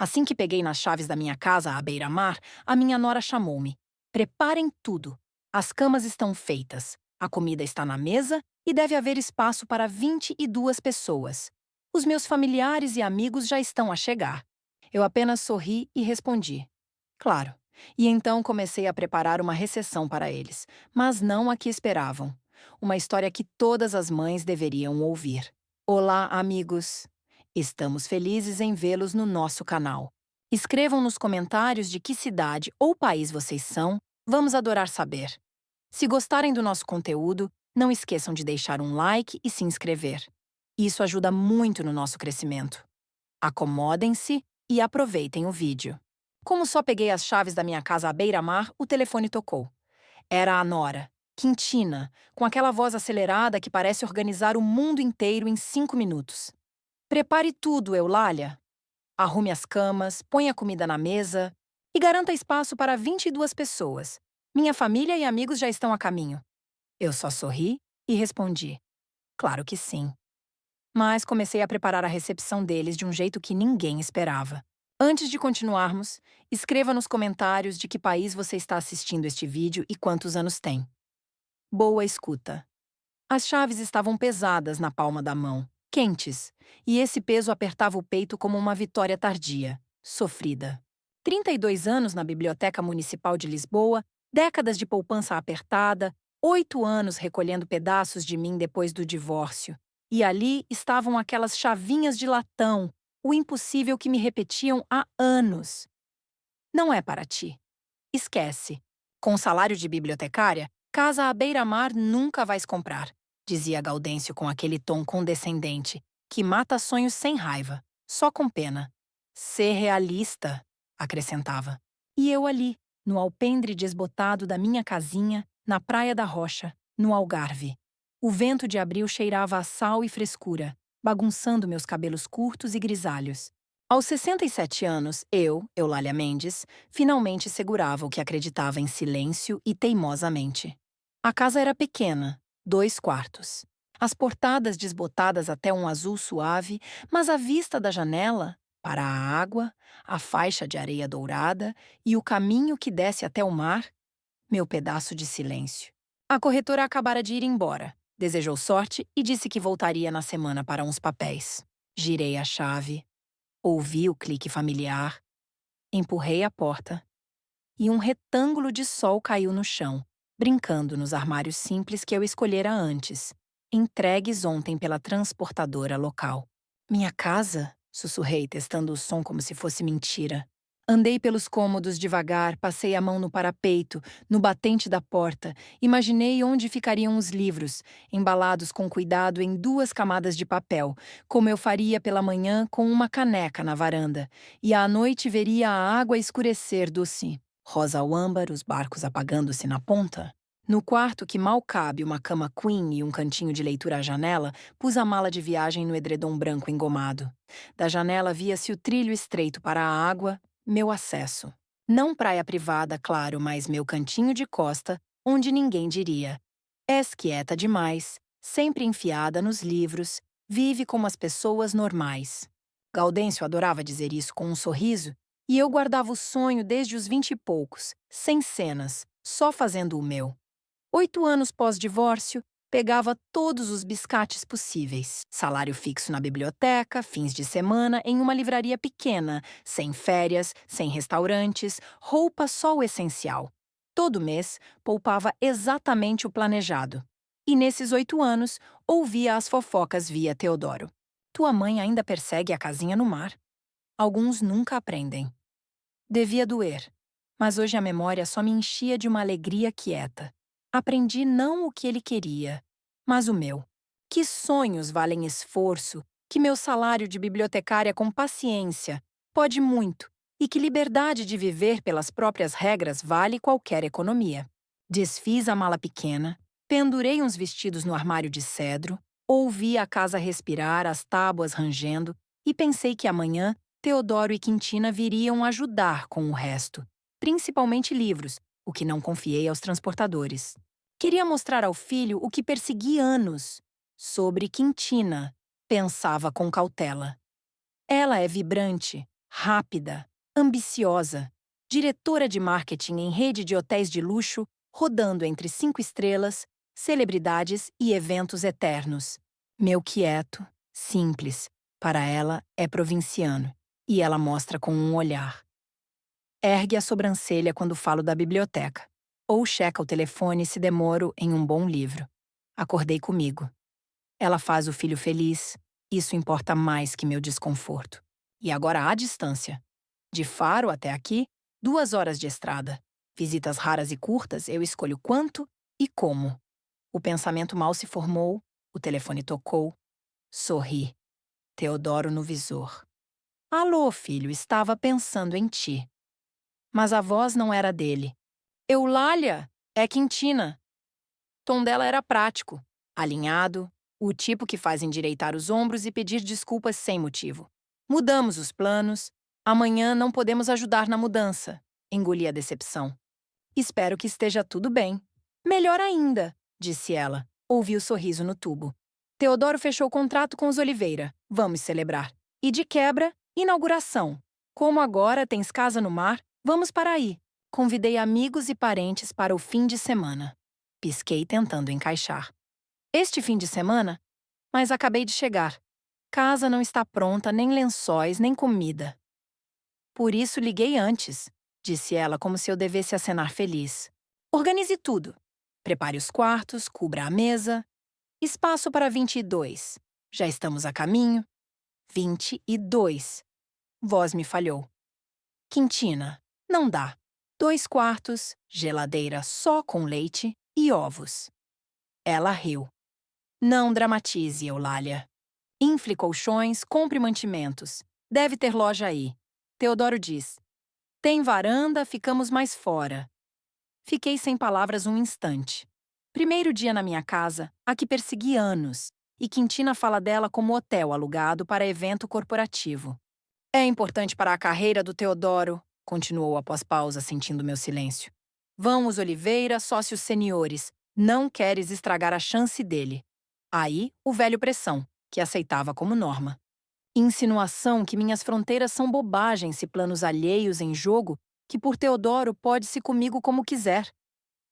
Assim que peguei nas chaves da minha casa à beira-mar, a minha nora chamou-me. Preparem tudo. As camas estão feitas, a comida está na mesa e deve haver espaço para 22 pessoas. Os meus familiares e amigos já estão a chegar. Eu apenas sorri e respondi: claro. E então comecei a preparar uma recepção para eles, mas não a que esperavam. Uma história que todas as mães deveriam ouvir. Olá, amigos! Estamos felizes em vê-los no nosso canal. Escrevam nos comentários de que cidade ou país vocês são, vamos adorar saber. Se gostarem do nosso conteúdo, não esqueçam de deixar um like e se inscrever. Isso ajuda muito no nosso crescimento. Acomodem-se e aproveitem o vídeo. Como só peguei as chaves da minha casa à beira-mar, o telefone tocou. Era a Nora, Quintina, com aquela voz acelerada que parece organizar o mundo inteiro em 5 minutos. Prepare tudo, Eulália. Arrume as camas, ponha a comida na mesa e garanta espaço para 22 pessoas. Minha família e amigos já estão a caminho. Eu só sorri e respondi: claro que sim. Mas comecei a preparar a recepção deles de um jeito que ninguém esperava. Antes de continuarmos, escreva nos comentários de que país você está assistindo este vídeo e quantos anos tem. Boa escuta. As chaves estavam pesadas na palma da mão, quentes, e esse peso apertava o peito como uma vitória tardia, sofrida. 32 anos na Biblioteca Municipal de Lisboa, décadas de poupança apertada, 8 anos recolhendo pedaços de mim depois do divórcio. E ali estavam aquelas chavinhas de latão, o impossível que me repetiam há anos. Não é para ti. Esquece. Com o salário de bibliotecária, casa à beira-mar nunca vais comprar, dizia Gaudêncio com aquele tom condescendente, que mata sonhos sem raiva, só com pena. Ser realista, acrescentava. E eu ali, no alpendre desbotado da minha casinha, na Praia da Rocha, no Algarve. O vento de abril cheirava a sal e frescura, bagunçando meus cabelos curtos e grisalhos. Aos 67 anos, eu, Eulália Mendes, finalmente segurava o que acreditava em silêncio e teimosamente. A casa era pequena, 2 quartos. As portadas desbotadas até um azul suave, mas a vista da janela, para a água, a faixa de areia dourada e o caminho que desce até o mar, meu pedaço de silêncio. A corretora acabara de ir embora, desejou sorte e disse que voltaria na semana para uns papéis. Girei a chave. Ouvi o clique familiar, empurrei a porta e um retângulo de sol caiu no chão, brincando nos armários simples que eu escolhera antes, entregues ontem pela transportadora local. Minha casa? Sussurrei, testando o som como se fosse mentira. Andei pelos cômodos devagar, passei a mão no parapeito, no batente da porta, imaginei onde ficariam os livros, embalados com cuidado em 2 camadas de papel, como eu faria pela manhã com uma caneca na varanda, e à noite veria a água escurecer doce. Rosa ao âmbar, os barcos apagando-se na ponta. No quarto, que mal cabe uma cama queen e um cantinho de leitura à janela, pus a mala de viagem no edredom branco engomado. Da janela via-se o trilho estreito para a água, meu acesso. Não praia privada, claro, mas meu cantinho de costa, onde ninguém diria: és quieta demais, sempre enfiada nos livros, vive como as pessoas normais. Gaudêncio adorava dizer isso com um sorriso, e eu guardava o sonho desde os 20 e poucos, sem cenas, só fazendo o meu. 8 anos pós-divórcio, pegava todos os biscates possíveis. Salário fixo na biblioteca, fins de semana em uma livraria pequena, sem férias, sem restaurantes, roupa só o essencial. Todo mês, poupava exatamente o planejado. E nesses 8 anos, ouvia as fofocas via Teodoro. Tua mãe ainda persegue a casinha no mar. Alguns nunca aprendem. Devia doer, mas hoje a memória só me enchia de uma alegria quieta. Aprendi não o que ele queria, mas o meu. Que sonhos valem esforço, que meu salário de bibliotecária com paciência pode muito, e que liberdade de viver pelas próprias regras vale qualquer economia. Desfiz a mala pequena, pendurei uns vestidos no armário de cedro, ouvi a casa respirar, as tábuas rangendo, e pensei que amanhã Teodoro e Quintina viriam ajudar com o resto, principalmente livros, o que não confiei aos transportadores. Queria mostrar ao filho o que persegui anos. Sobre Quintina, pensava com cautela. Ela é vibrante, Rápida, ambiciosa, diretora de marketing em rede de hotéis de luxo, rodando entre 5 estrelas, celebridades e eventos eternos. Meu quieto, simples, para ela é provinciano, e ela mostra com um olhar. Ergue a sobrancelha quando falo da biblioteca, ou checa o telefone se demoro em um bom livro. Acordei comigo. Ela faz o filho feliz, isso importa mais que meu desconforto. E agora à distância. De Faro até aqui, 2 horas de estrada. Visitas raras e curtas, eu escolho quanto e como. O pensamento mal se formou, o telefone tocou. Sorri. Teodoro no visor. Alô, filho, estava pensando em ti. Mas a voz não era dele. Eulália, é Quintina. Tom dela era prático, alinhado, o tipo que faz endireitar os ombros e pedir desculpas sem motivo. Mudamos os planos. Amanhã não podemos ajudar na mudança. Engoli a decepção. Espero que esteja tudo bem. Melhor ainda, disse ela. Ouvi o sorriso no tubo. Teodoro fechou o contrato com os Oliveira. Vamos celebrar. E de quebra, inauguração. Como agora tens casa no mar, vamos para aí. Convidei amigos e parentes para o fim de semana. Pisquei tentando encaixar. Este fim de semana? Mas acabei de chegar. Casa não está pronta, nem lençóis, nem comida. Por isso liguei antes, disse ela como se eu devesse acenar feliz. Organize tudo. Prepare os quartos, cubra a mesa. Espaço para 22. Já estamos a caminho. 22. Voz me falhou. Quintina, não dá. 2 quartos, geladeira só com leite e ovos. Ela riu. Não dramatize, Eulália. Infle colchões, compre mantimentos. Deve ter loja aí. Teodoro diz. Tem varanda, ficamos mais fora. Fiquei sem palavras um instante. Primeiro dia na minha casa, a que persegui anos, e Quintina fala dela como hotel alugado para evento corporativo. É importante para a carreira do Teodoro, continuou após pausa, sentindo meu silêncio. Vão os Oliveira, sócios seniores. Não queres estragar a chance dele. Aí, o velho pressão, que aceitava como norma. Insinuação que minhas fronteiras são bobagem se planos alheios em jogo, que por Teodoro pode-se comigo como quiser.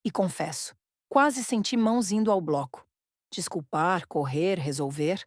E confesso, quase senti mãos indo ao bloco. Desculpar, correr, resolver.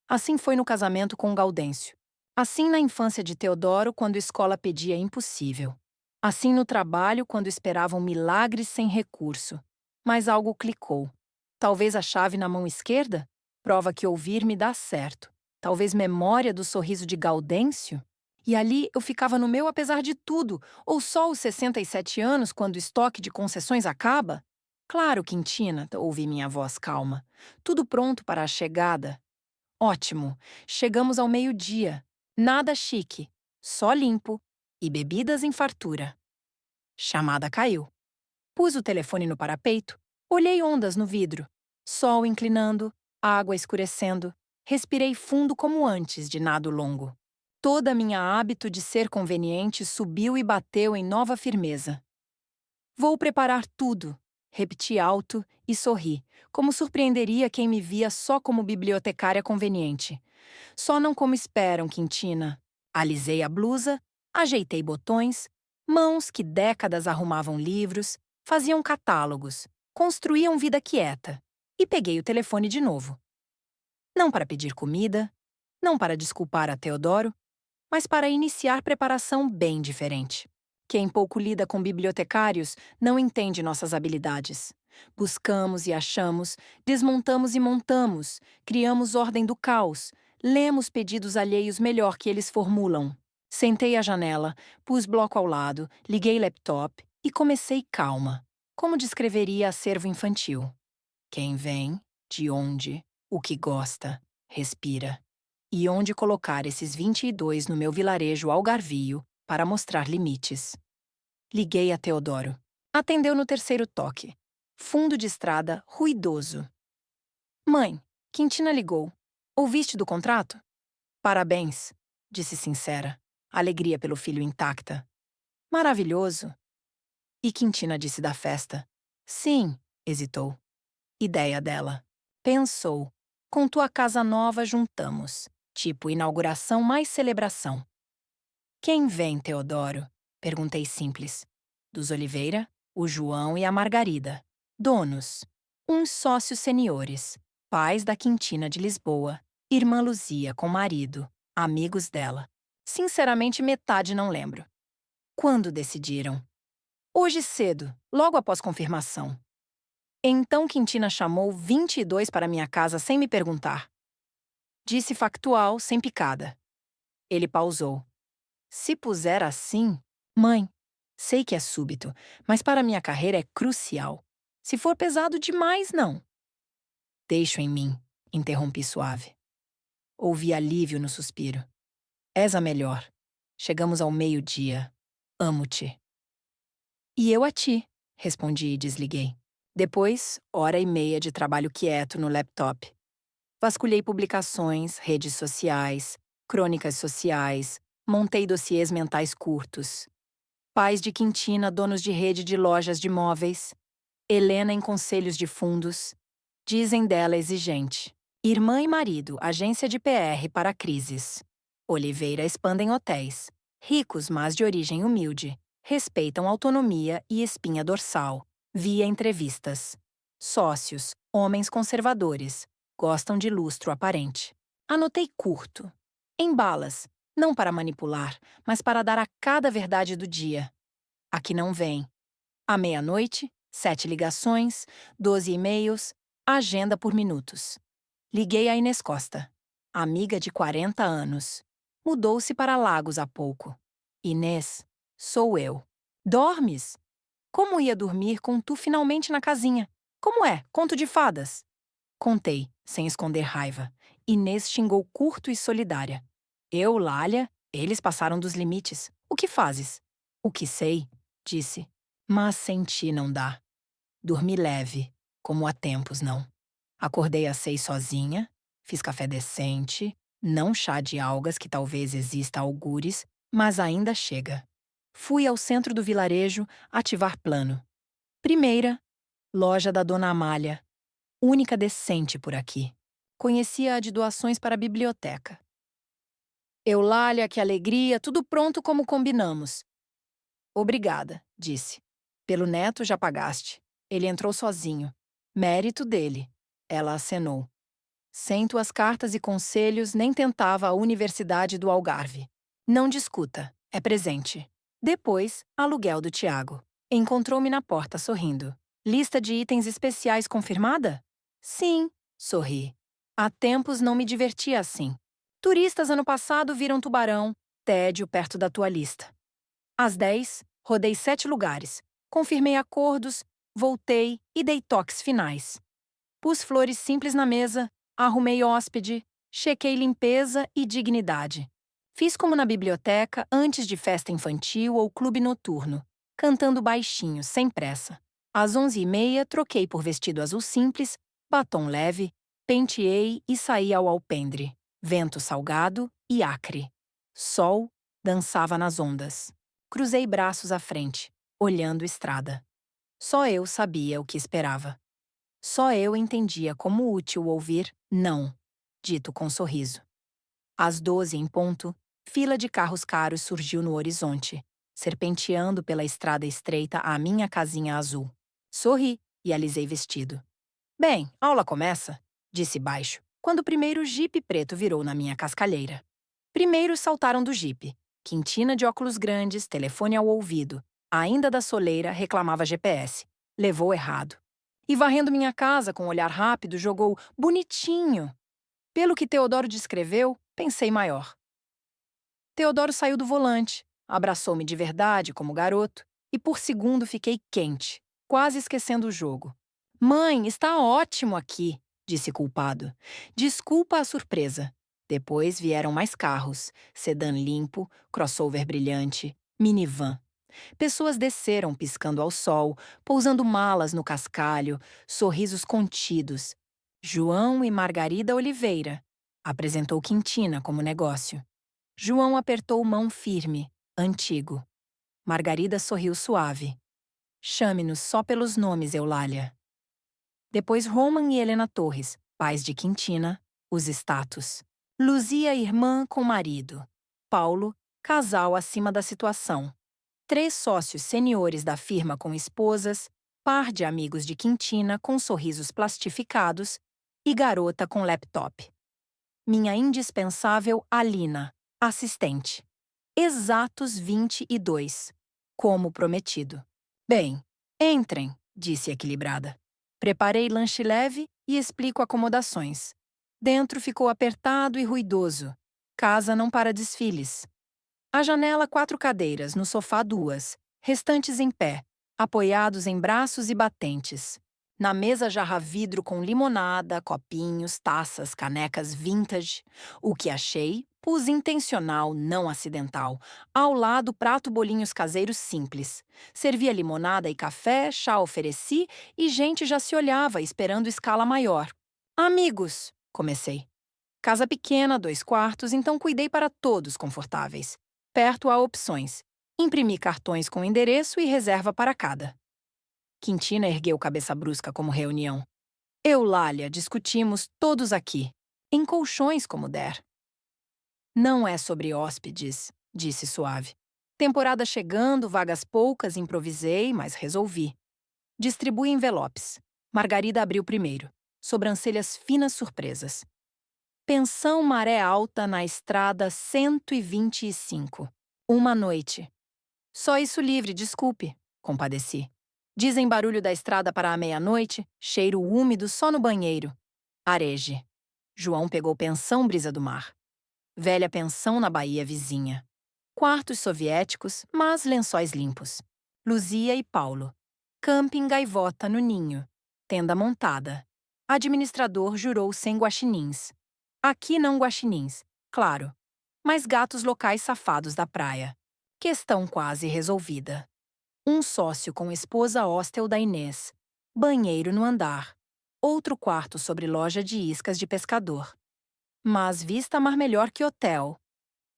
Assim foi no casamento com Gaudêncio. Assim na infância de Teodoro, quando a escola pedia impossível. Assim no trabalho, quando esperavam milagres sem recurso. Mas algo clicou. Talvez a chave na mão esquerda? Prova que ouvir me dá certo. Talvez memória do sorriso de Gaudêncio? E ali eu ficava no meu apesar de tudo, ou só os 67 anos quando o estoque de concessões acaba? Claro, Quintina, ouvi minha voz calma. Tudo pronto para a chegada. Ótimo. Chegamos ao meio-dia. Nada chique. Só limpo. E bebidas em fartura. Chamada caiu. Pus o telefone no parapeito. Olhei ondas no vidro. Sol inclinando. Água escurecendo. Respirei fundo como antes de nado longo. Toda a minha hábito de ser conveniente subiu e bateu em nova firmeza. Vou preparar tudo. Repeti alto e sorri, como surpreenderia quem me via só como bibliotecária conveniente. Só não como esperam, Quintina. Alisei a blusa, ajeitei botões, mãos que décadas arrumavam livros, faziam catálogos, construíam vida quieta. E peguei o telefone de novo. Não para pedir comida, não para desculpar a Teodoro, mas para iniciar preparação bem diferente. Quem pouco lida com bibliotecários não entende nossas habilidades. Buscamos e achamos, desmontamos e montamos, criamos ordem do caos, lemos pedidos alheios melhor que eles formulam. Sentei à janela, pus bloco ao lado, liguei laptop e comecei calma. Como descreveria acervo infantil? Quem vem, de onde, o que gosta, respira. E onde colocar esses 22 no meu vilarejo algarvio para mostrar limites. Liguei a Teodoro. Atendeu no terceiro toque. Fundo de estrada, ruidoso. Mãe, Quintina ligou. Ouviste do contrato? Parabéns, disse sincera. Alegria pelo filho intacta. Maravilhoso. E Quintina disse da festa. Sim, hesitou. Ideia dela. Pensou. Com tua casa nova juntamos. Tipo inauguração mais celebração. Quem vem, Teodoro? Perguntei simples. Dos Oliveira, o João e a Margarida. Donos. Uns sócios seniores. Pais da Quintina de Lisboa. Irmã Luzia com marido. Amigos dela. Sinceramente, metade não lembro. Quando decidiram? Hoje cedo, logo após confirmação. Então Quintina chamou 22 para minha casa sem me perguntar. Disse factual, sem picada. Ele pausou. Se puser assim, mãe, sei que é súbito, mas para minha carreira é crucial. Se for pesado demais, não. Deixo em mim, interrompi suave. Ouvi alívio no suspiro. És a melhor. Chegamos ao meio-dia. Amo-te. E eu a ti, respondi e desliguei. Depois, hora e meia de trabalho quieto no laptop. Vasculhei publicações, redes sociais, crônicas sociais, montei dossiês mentais curtos. Pais de Quintina, donos de rede de lojas de móveis. Helena em conselhos de fundos. Dizem dela exigente. Irmã e marido, agência de PR para crises. Oliveira expandem hotéis. Ricos, mas de origem humilde. Respeitam autonomia e espinha dorsal. Via entrevistas. Sócios, homens conservadores. Gostam de lustro aparente. Anotei curto. Em balas, não para manipular, mas para dar a cada verdade do dia. Aqui não vem. À meia-noite, 7 ligações, 12 e-mails, agenda por minutos. Liguei a Inês Costa, amiga de 40 anos. Mudou-se para Lagos há pouco. Inês, sou eu. Dormes? Como ia dormir com tu finalmente na casinha? Como é? Conto de fadas. Contei, sem esconder raiva. Inês xingou curto e solidária. Eu, Lália, eles passaram dos limites. O que fazes? O que sei, disse. Mas sem ti não dá. Dormi leve, como há tempos não. Acordei às 6 sozinha, fiz café decente, não chá de algas que talvez exista algures, mas ainda chega. Fui ao centro do vilarejo ativar plano. Primeira, loja da Dona Amália. Única decente por aqui. Conhecia a de doações para a biblioteca. Eulália, que alegria, tudo pronto como combinamos. Obrigada, disse. Pelo neto já pagaste. Ele entrou sozinho. Mérito dele. Ela acenou. Sem tuas cartas e conselhos, nem tentava a Universidade do Algarve. Não discuta, é presente. Depois, aluguel do Tiago. Encontrou-me na porta sorrindo. Lista de itens especiais confirmada? Sim, sorri. Há tempos não me divertia assim. Turistas ano passado viram tubarão, tédio perto da tua lista. Às 10, rodei 7 lugares. Confirmei acordos, voltei e dei toques finais. Pus flores simples na mesa, arrumei hóspede, chequei limpeza e dignidade. Fiz como na biblioteca antes de festa infantil ou clube noturno, cantando baixinho, sem pressa. Às 11h30, troquei por vestido azul simples, batom leve, penteei e saí ao alpendre. Vento salgado e acre. Sol dançava nas ondas. Cruzei braços à frente, olhando estrada. Só eu sabia o que esperava. Só eu entendia como útil ouvir não, dito com sorriso. Às 12 em ponto, fila de carros caros surgiu no horizonte, serpenteando pela estrada estreita à minha casinha azul. Sorri e alisei vestido. Bem, aula começa, disse baixo, quando o primeiro jipe preto virou na minha cascalheira. Primeiro saltaram do jipe. Quintina de óculos grandes, telefone ao ouvido. Ainda da soleira, reclamava GPS. Levou errado. E varrendo minha casa com um olhar rápido, jogou bonitinho. Pelo que Teodoro descreveu, pensei maior. Teodoro saiu do volante, abraçou-me de verdade como garoto, e por segundo fiquei quente, quase esquecendo o jogo. Mãe, está ótimo aqui, disse culpado. Desculpa a surpresa. Depois vieram mais carros, sedã limpo, crossover brilhante, minivan. Pessoas desceram piscando ao sol, pousando malas no cascalho, sorrisos contidos. João e Margarida Oliveira, apresentou Quintina como negócio. João apertou mão firme, antigo. Margarida sorriu suave. Chame-nos só pelos nomes, Eulália. Depois Roman e Helena Torres, pais de Quintina, os status. Luzia irmã com marido. Paulo, Casal acima da situação. 3 sócios seniores da firma com esposas, par de amigos de Quintina com sorrisos plastificados e garota com laptop. Minha indispensável Alina, assistente. Exatos 22, como prometido. Bem, entrem, disse equilibrada. Preparei lanche leve e explico acomodações. Dentro ficou apertado e ruidoso. Casa não para desfiles. À janela, 4 cadeiras, no sofá 2, restantes em pé, apoiados em braços e batentes. Na mesa, jarra vidro com limonada, copinhos, taças, canecas vintage. O que achei, pus intencional, não acidental. Ao lado, prato bolinhos caseiros simples. Servia limonada e café, chá ofereci e gente já se olhava, esperando escala maior. Amigos, comecei. Casa pequena, 2 quartos, então cuidei para todos confortáveis. Perto há opções. Imprimi cartões com endereço e reserva para cada. Quintina ergueu cabeça brusca como reunião. Eulália, discutimos todos aqui. Em colchões como der. Não é sobre hóspedes, disse suave. Temporada chegando, vagas poucas, improvisei, mas resolvi. Distribui envelopes. Margarida abriu primeiro. Sobrancelhas finas surpresas. Pensão Maré Alta na estrada 125. Uma noite. Só isso livre, desculpe, compadeci. Dizem barulho da estrada para a meia-noite, cheiro úmido só no banheiro. Areje. João pegou pensão Brisa do Mar. Velha pensão na Bahia vizinha. Quartos soviéticos, mas lençóis limpos. Luzia e Paulo. Camping Gaivota no Ninho. Tenda montada. Administrador jurou sem guaxinins. Aqui não guaxinins, claro, mas gatos locais safados da praia. Questão quase resolvida. Um sócio com esposa hostel da Inês. Banheiro no andar. Outro quarto sobre loja de iscas de pescador. Mas vista mar melhor que hotel.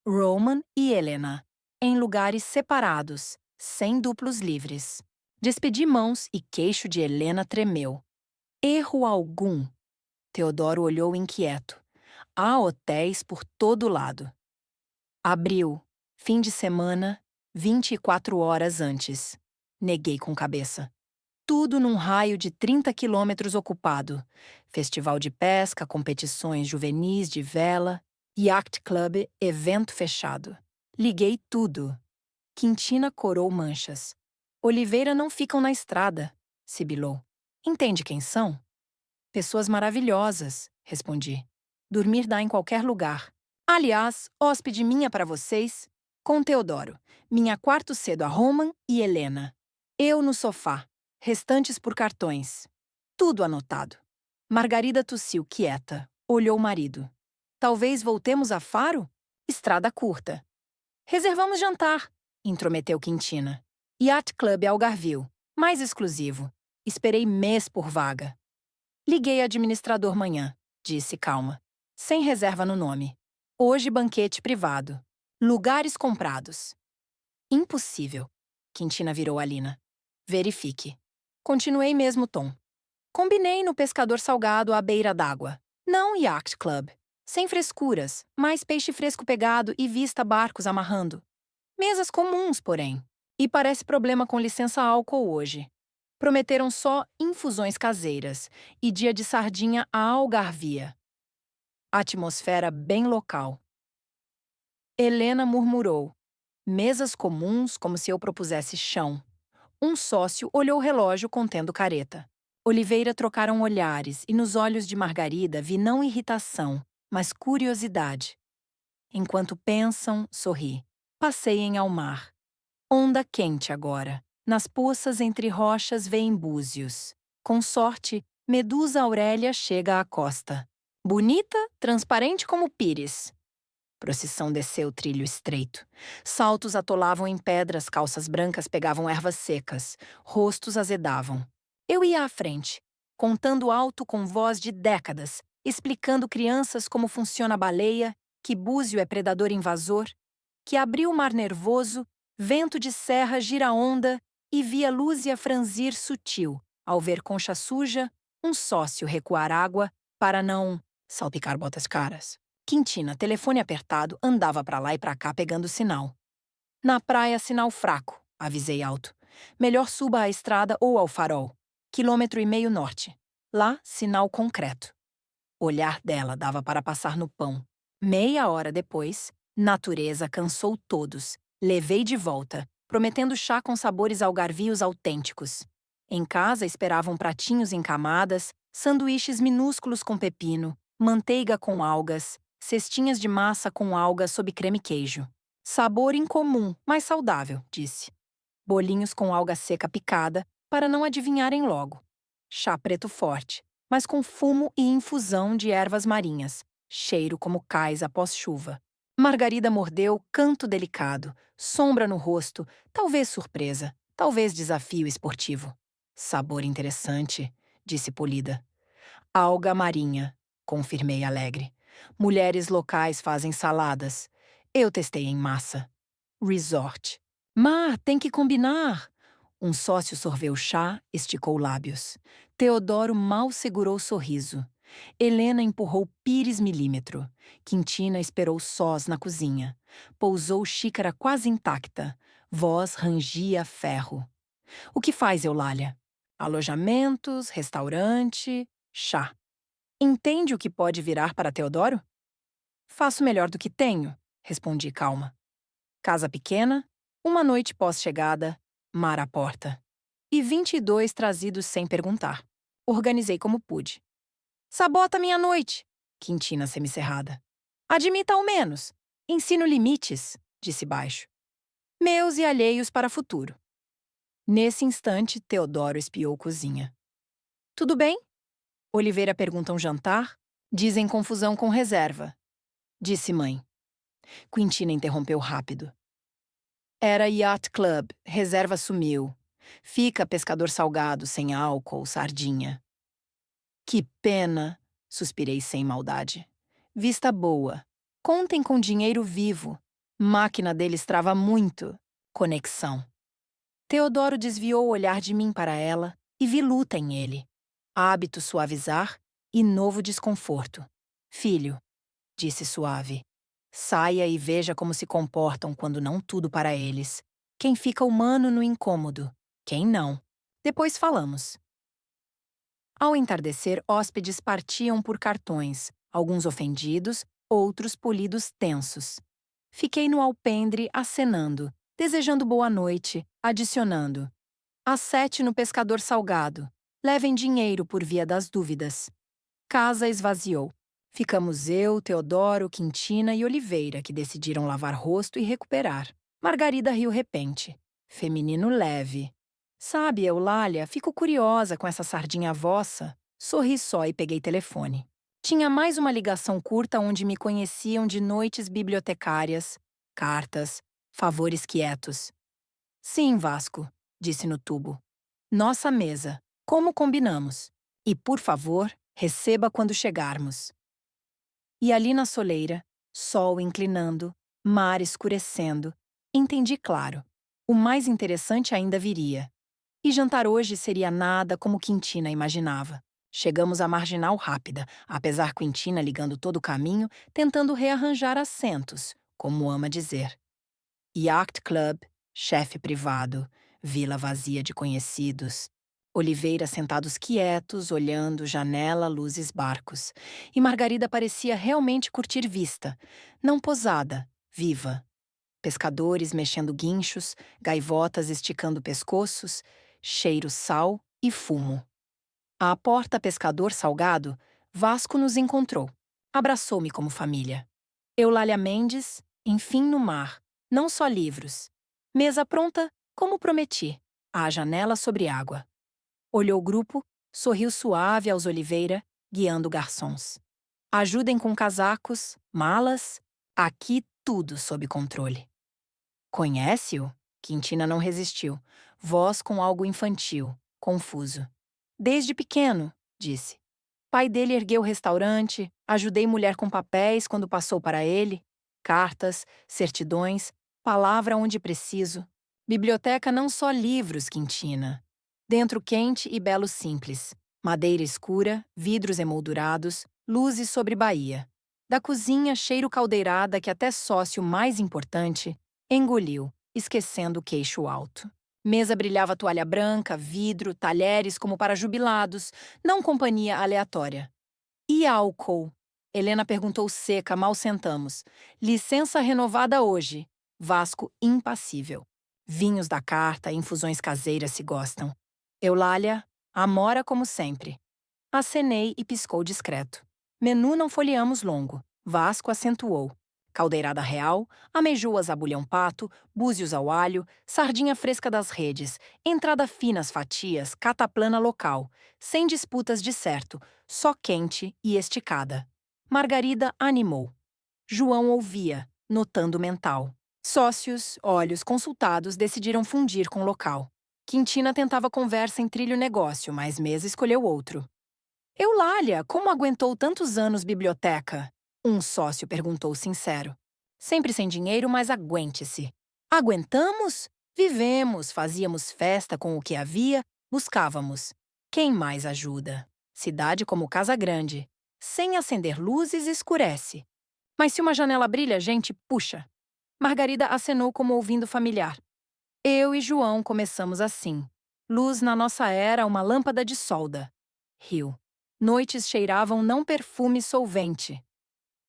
Roman e Helena. Em lugares separados, sem duplos livres. Despedi mãos e queixo de Helena tremeu. Erro algum. Teodoro olhou inquieto. Há hotéis por todo lado. Abril, fim de semana, 24 horas antes. Neguei com cabeça. Tudo num raio de 30 quilômetros ocupado. Festival de pesca, competições juvenis de vela, yacht club, evento fechado. Liguei tudo. Quintina corou manchas. Oliveira não ficam na estrada, sibilou. Entende quem são? Pessoas maravilhosas, respondi. Dormir dá em qualquer lugar. Aliás, hóspede minha para vocês, com Teodoro. Minha quarto cedo a Roman e Helena. Eu no sofá. Restantes por cartões. Tudo anotado. Margarida tossiu quieta. Olhou o marido. Talvez voltemos a Faro? Estrada curta. Reservamos jantar, intrometeu Quintina. Yacht Club Algarvio. Mais exclusivo. Esperei mês por vaga. Liguei administrador manhã, disse calma. Sem reserva no nome. Hoje banquete privado. Lugares comprados. Impossível. Quintina virou a Lina. Verifique. Continuei mesmo tom. Combinei no pescador salgado à beira d'água. Não yacht club. Sem frescuras, mais peixe fresco pegado e vista barcos amarrando. Mesas comuns, porém. E parece problema com licença álcool hoje. Prometeram só infusões caseiras e dia de sardinha à algarvia. Atmosfera bem local. Helena murmurou. Mesas comuns, como se eu propusesse chão. Um sócio olhou o relógio contendo careta. Oliveira trocaram olhares e nos olhos de Margarida vi não irritação, mas curiosidade. Enquanto pensam, sorri. Passeiem ao mar. Onda quente agora. Nas poças entre rochas vêem búzios. Com sorte, Medusa Aurélia chega à costa. Bonita, transparente como pires. Procissão desceu o trilho estreito. Saltos atolavam em pedras, calças brancas pegavam ervas secas. Rostos azedavam. Eu ia à frente, contando alto com voz de décadas, explicando crianças como funciona a baleia, que búzio é predador invasor, que abriu o mar nervoso, vento de serra gira a onda e via Lúzia franzir sutil, ao ver concha suja, um sócio recuar água para não salpicar botas caras. Quintina, telefone apertado, andava para lá e para cá pegando sinal. Na praia, sinal fraco, avisei alto. Melhor suba à estrada ou ao farol. 1,5 km norte. Lá, sinal concreto. O olhar dela dava para passar no pão. Meia hora depois, natureza cansou todos. Levei de volta, prometendo chá com sabores algarvios autênticos. Em casa esperavam pratinhos em camadas, sanduíches minúsculos com pepino, manteiga com algas, cestinhas de massa com algas sob creme queijo. Sabor incomum, mas saudável, disse. Bolinhos com alga seca picada, para não adivinharem logo. Chá preto forte, mas com fumo e infusão de ervas marinhas, cheiro como cais após chuva. Margarida mordeu, canto delicado, sombra no rosto, talvez surpresa, talvez desafio esportivo. Sabor interessante, disse polida. Alga marinha, confirmei alegre. Mulheres locais fazem saladas. Eu testei em massa. Resort. Mar, tem que combinar. Um sócio sorveu chá, esticou lábios. Teodoro mal segurou o sorriso. Helena empurrou pires milímetro. Quintina esperou sós na cozinha. Pousou xícara quase intacta. Voz rangia ferro. O que faz, Eulália? Alojamentos, restaurante, chá. Entende o que pode virar para Teodoro? Faço melhor do que tenho, respondi calma. Casa pequena, uma noite pós-chegada, mar à porta. E 22 trazidos sem perguntar. Organizei como pude. Sabota minha noite, Quintina semicerrada. Admita ao menos. Ensino limites, disse baixo. Meus e alheios para futuro. Nesse instante, Teodoro espiou cozinha. Tudo bem? Oliveira pergunta um jantar. Dizem confusão com reserva. Disse mãe. Quintina interrompeu rápido. Era Yacht Club, reserva sumiu. Fica pescador salgado, sem álcool, sardinha. Que pena, suspirei sem maldade. Vista boa. Contem com dinheiro vivo. Máquina deles trava muito. Conexão. Teodoro desviou o olhar de mim para ela e vi luta em ele. Hábito suavizar e novo desconforto. Filho, disse suave. Saia e veja como se comportam quando não tudo para eles. Quem fica humano no incômodo, quem não. Depois falamos. Ao entardecer, hóspedes partiam por cartões, alguns ofendidos, outros polidos tensos. Fiquei no alpendre acenando, desejando boa noite, adicionando. Às 7 no pescador salgado. Levem dinheiro por via das dúvidas. Casa esvaziou. Ficamos eu, Teodoro, Quintina e Oliveira, que decidiram lavar rosto e recuperar. Margarida riu repente. Feminino leve. Sabe, Eulália, fico curiosa com essa sardinha vossa. Sorri só e peguei telefone. Tinha mais uma ligação curta onde me conheciam de noites bibliotecárias, cartas, favores quietos. Sim, Vasco, disse no tubo. Nossa mesa. Como combinamos? E, por favor, receba quando chegarmos. E ali na soleira, sol inclinando, mar escurecendo, entendi claro. O mais interessante ainda viria. E jantar hoje seria nada como Quintina imaginava. Chegamos à marginal rápida, apesar Quintina ligando todo o caminho, tentando rearranjar assentos, como ama dizer. Yacht Club, chefe privado, vila vazia de conhecidos. Oliveira sentados quietos, olhando janela, luzes, barcos. E Margarida parecia realmente curtir vista, não posada, viva. Pescadores mexendo guinchos, gaivotas esticando pescoços, cheiro sal e fumo. À porta pescador salgado, Vasco nos encontrou. Abraçou-me como família. Eulália Mendes, enfim no mar, não só livros. Mesa pronta, como prometi, à janela sobre água. Olhou o grupo, sorriu suave aos Oliveira, guiando garçons. Ajudem com casacos, malas, aqui tudo sob controle. Conhece-o? Quintina não resistiu, voz com algo infantil, confuso. Desde pequeno, disse. Pai dele ergueu o restaurante, ajudei mulher com papéis quando passou para ele, cartas, certidões, palavra onde preciso. Biblioteca não só livros, Quintina. Dentro quente e belo simples. Madeira escura, vidros emoldurados, luzes sobre Bahia. Da cozinha, cheiro caldeirada que até sócio mais importante engoliu, esquecendo o queixo alto. Mesa brilhava toalha branca, vidro, talheres como para jubilados, não companhia aleatória. E álcool? Helena perguntou seca, mal sentamos. Licença renovada hoje. Vasco impassível. Vinhos da carta, infusões caseiras se gostam. Eulália, amora como sempre. Acenei e piscou discreto. Menu não folheamos longo. Vasco acentuou. Caldeirada real, ameijoas a bulhão-pato, búzios ao alho, sardinha fresca das redes, entrada finas fatias, cataplana local, sem disputas de certo, só quente e esticada. Margarida animou. João ouvia, notando mental. Sócios, olhos consultados decidiram fundir com o local. Quintina tentava conversa em trilho negócio, mas Mesa escolheu outro. Eulália, como aguentou tantos anos biblioteca? Um sócio perguntou sincero. Sempre sem dinheiro, mas aguente-se. Aguentamos? Vivemos, fazíamos festa com o que havia, buscávamos. Quem mais ajuda? Cidade como Casa Grande. Sem acender luzes, escurece. Mas se uma janela brilha, gente, puxa. Margarida acenou como ouvindo familiar. Eu e João começamos assim. Luz na nossa era, uma lâmpada de solda. Riu. Noites cheiravam não perfume solvente.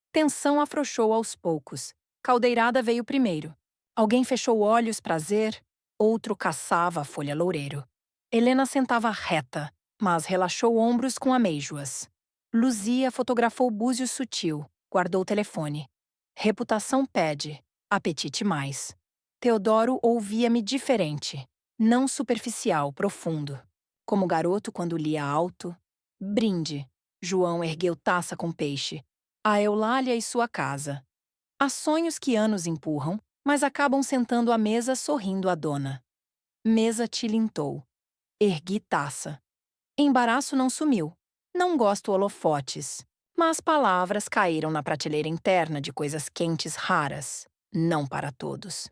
Tensão afrouxou aos poucos. Caldeirada veio primeiro. Alguém fechou olhos prazer, outro caçava a folha loureiro. Helena sentava reta, mas relaxou ombros com amêijoas. Luzia fotografou búzio sutil, guardou o telefone. Reputação pede, apetite mais. Teodoro ouvia-me diferente, não superficial, profundo. Como garoto quando lia alto. Brinde. João ergueu taça com peixe. A Eulália e sua casa. Há sonhos que anos empurram, mas acabam sentando à mesa sorrindo a dona. Mesa tilintou. Ergui taça. Embaraço não sumiu. Não gosto holofotes. Mas palavras caíram na prateleira interna de coisas quentes raras. Não para todos.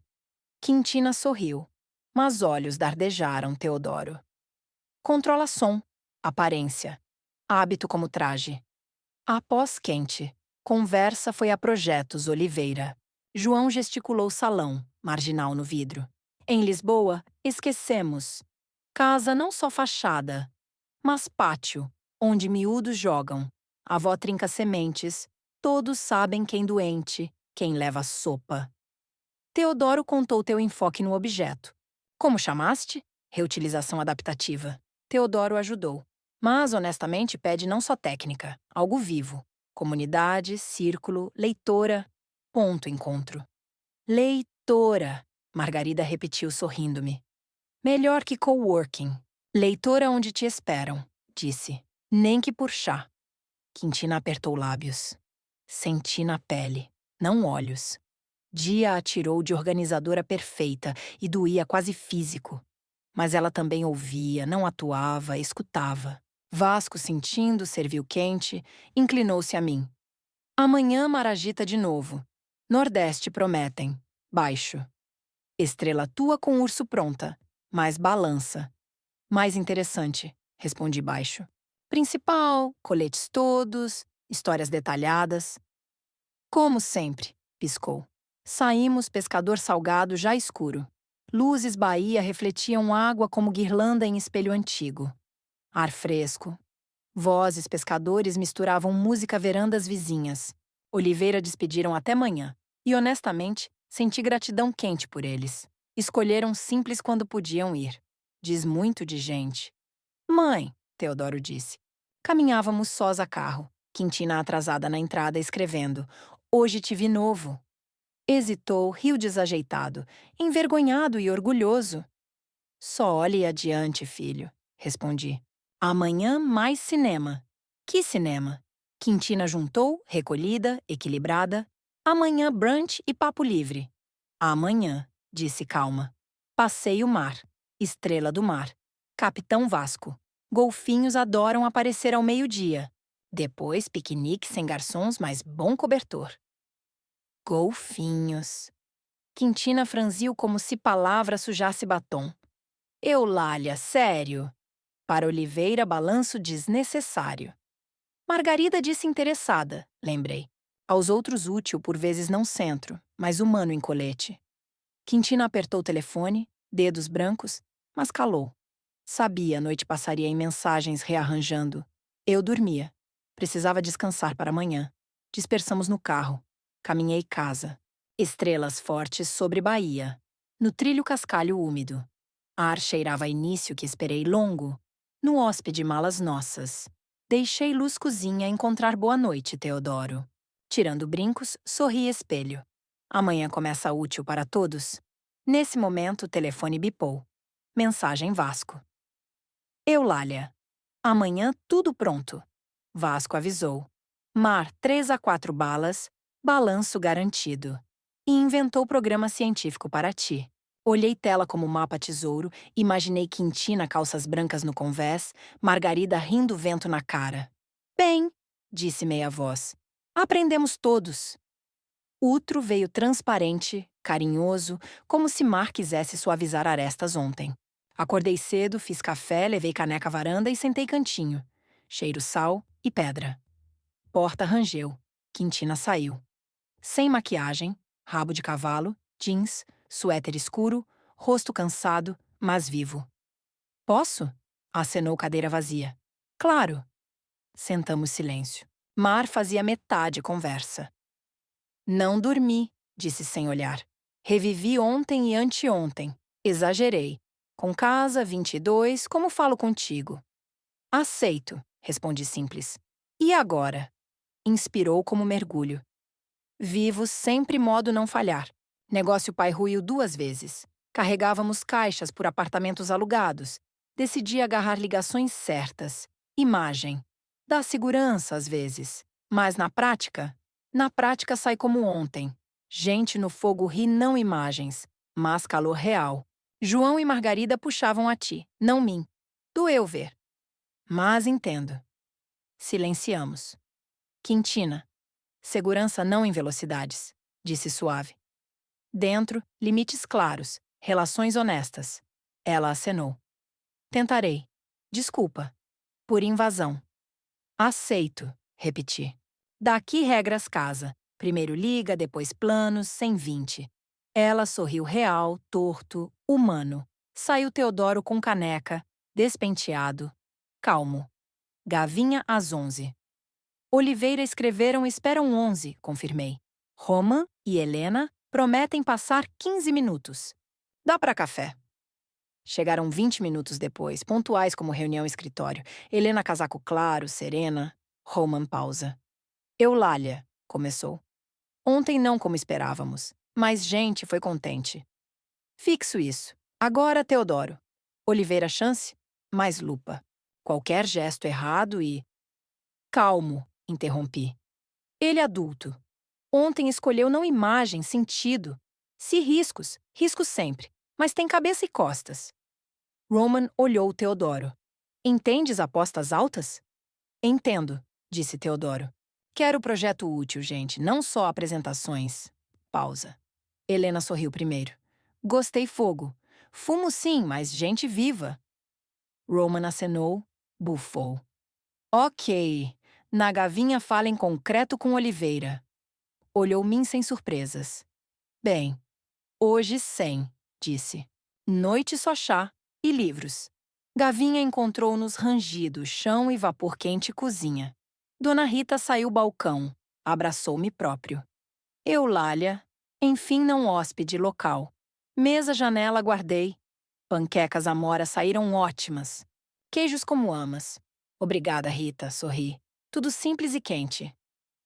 Quintina sorriu, mas olhos dardejaram Teodoro. Controla som, aparência, hábito como traje. Após quente, conversa foi a Projetos Oliveira. João gesticulou salão, marginal no vidro. Em Lisboa, esquecemos. Casa não só fachada, mas pátio, onde miúdos jogam. Avó trinca sementes, todos sabem quem doente, quem leva sopa. Teodoro contou teu enfoque no objeto. Como chamaste? Reutilização adaptativa. Teodoro ajudou. Mas, honestamente, pede não só técnica, algo vivo. Comunidade, círculo, leitora. Ponto encontro. Leitora, Margarida repetiu sorrindo-me. Melhor que coworking. Leitora onde te esperam, disse. Nem que por chá. Quintina apertou lábios. Senti na pele, não olhos. Dia a tirou de organizadora perfeita e doía quase físico. Mas ela também ouvia, não atuava, escutava. Vasco, sentindo, serviu quente, inclinou-se a mim. Amanhã maragita de novo. Nordeste prometem. Baixo. Estrela tua com urso pronta, mas balança. Mais interessante, respondi baixo. Principal, coletes todos, histórias detalhadas. Como sempre, piscou. Saímos pescador salgado já escuro. Luzes Bahia refletiam água como guirlanda em espelho antigo. Ar fresco. Vozes pescadores misturavam música verandas vizinhas. Oliveira despediram até manhã. E honestamente, senti gratidão quente por eles. Escolheram simples quando podiam ir. Diz muito de gente. Mãe, Teodoro disse. Caminhávamos sós a carro. Quintina atrasada na entrada escrevendo. Hoje te vi novo. Hesitou, riu desajeitado, envergonhado e orgulhoso. Só olhe adiante, filho, respondi. Amanhã mais cinema. Que cinema? Quintina juntou, recolhida, equilibrada. Amanhã brunch e papo livre. Amanhã, disse calma. Passeio mar. Estrela do mar. Capitão Vasco. Golfinhos adoram aparecer ao meio-dia. Depois piquenique sem garçons, mas bom cobertor. Golfinhos. Quintina franziu como se palavra sujasse batom. Eulália, sério? Para Oliveira, balanço desnecessário. Margarida disse interessada, lembrei. Aos outros útil, por vezes não centro, mas humano em colete. Quintina apertou o telefone, dedos brancos, mas calou. Sabia a noite passaria em mensagens rearranjando. Eu dormia. Precisava descansar para amanhã. Dispersamos no carro. Caminhei casa. Estrelas fortes sobre Bahia. No trilho cascalho úmido. Ar cheirava a início que esperei longo. No hóspede malas nossas. Deixei luz cozinha encontrar boa noite, Teodoro. Tirando brincos, sorri espelho. Amanhã começa útil para todos. Nesse momento, o telefone bipou. Mensagem Vasco. Eulália. Amanhã tudo pronto. Vasco avisou. Mar 3 a 4 balas, balanço garantido. E inventou programa científico para ti. Olhei tela como mapa tesouro, imaginei Quintina calças brancas no convés, Margarida rindo vento na cara. Bem, disse meia voz. Aprendemos todos. Outro veio transparente, carinhoso, como se Mar quisesse suavizar arestas ontem. Acordei cedo, fiz café, levei caneca à varanda e sentei cantinho. Cheiro sal e pedra. Porta rangeu. Quintina saiu. Sem maquiagem, rabo de cavalo, jeans, suéter escuro, rosto cansado, mas vivo. Posso? Acenou cadeira vazia. Claro. Sentamos silêncio. Mar fazia metade conversa. Não dormi, disse sem olhar. Revivi ontem e anteontem. Exagerei. Com casa, 22, como falo contigo? Aceito, respondi simples. E agora? Inspirou como mergulho. Vivo sempre modo não falhar. Negócio pai ruiu 2 vezes. Carregávamos caixas por apartamentos alugados. Decidi agarrar ligações certas. Imagem. Dá segurança às vezes. Mas na prática sai como ontem. Gente no fogo ri não imagens, mas calor real. João e Margarida puxavam a ti, não mim. Doeu ver. Mas entendo. Silenciamos. Quintina. Segurança não em velocidades, disse suave. Dentro, limites claros, relações honestas. Ela acenou. Tentarei. Desculpa. Por invasão. Aceito, repeti. Daqui regras casa. Primeiro liga, depois planos, sem 20. Ela sorriu real, torto, humano. Saiu Teodoro com caneca, despenteado, calmo. Gavinha às 11. Oliveira escreveram esperam 11, confirmei. Roman e Helena prometem passar 15 minutos. Dá para café. Chegaram 20 minutos depois, pontuais como reunião escritório. Helena casaco claro, serena. Roman pausa. Eulália, começou. Ontem não como esperávamos, mas gente foi contente. Fixo isso. Agora, Teodoro. Oliveira chance? Mais lupa. Qualquer gesto errado e... Calmo, interrompi. Ele adulto. Ontem escolheu não imagem, sentido. Se riscos, riscos sempre, mas tem cabeça e costas. Roman olhou Teodoro. Entendes apostas altas? Entendo, disse Teodoro. Quero projeto útil, gente, não só apresentações. Pausa. Helena sorriu primeiro. Gostei fogo. Fumo sim, mas gente viva. Roman acenou, bufou. Ok. Na gavinha fala em concreto com Oliveira. Olhou-me sem surpresas. Bem, hoje 100, disse. Noite só chá e livros. Gavinha encontrou-nos rangido, chão e vapor quente cozinha. Dona Rita saiu balcão, abraçou-me próprio. Eulália, enfim não hóspede local. Mesa janela guardei. Panquecas amora saíram ótimas. Queijos como amas. Obrigada, Rita, sorri. Tudo simples e quente.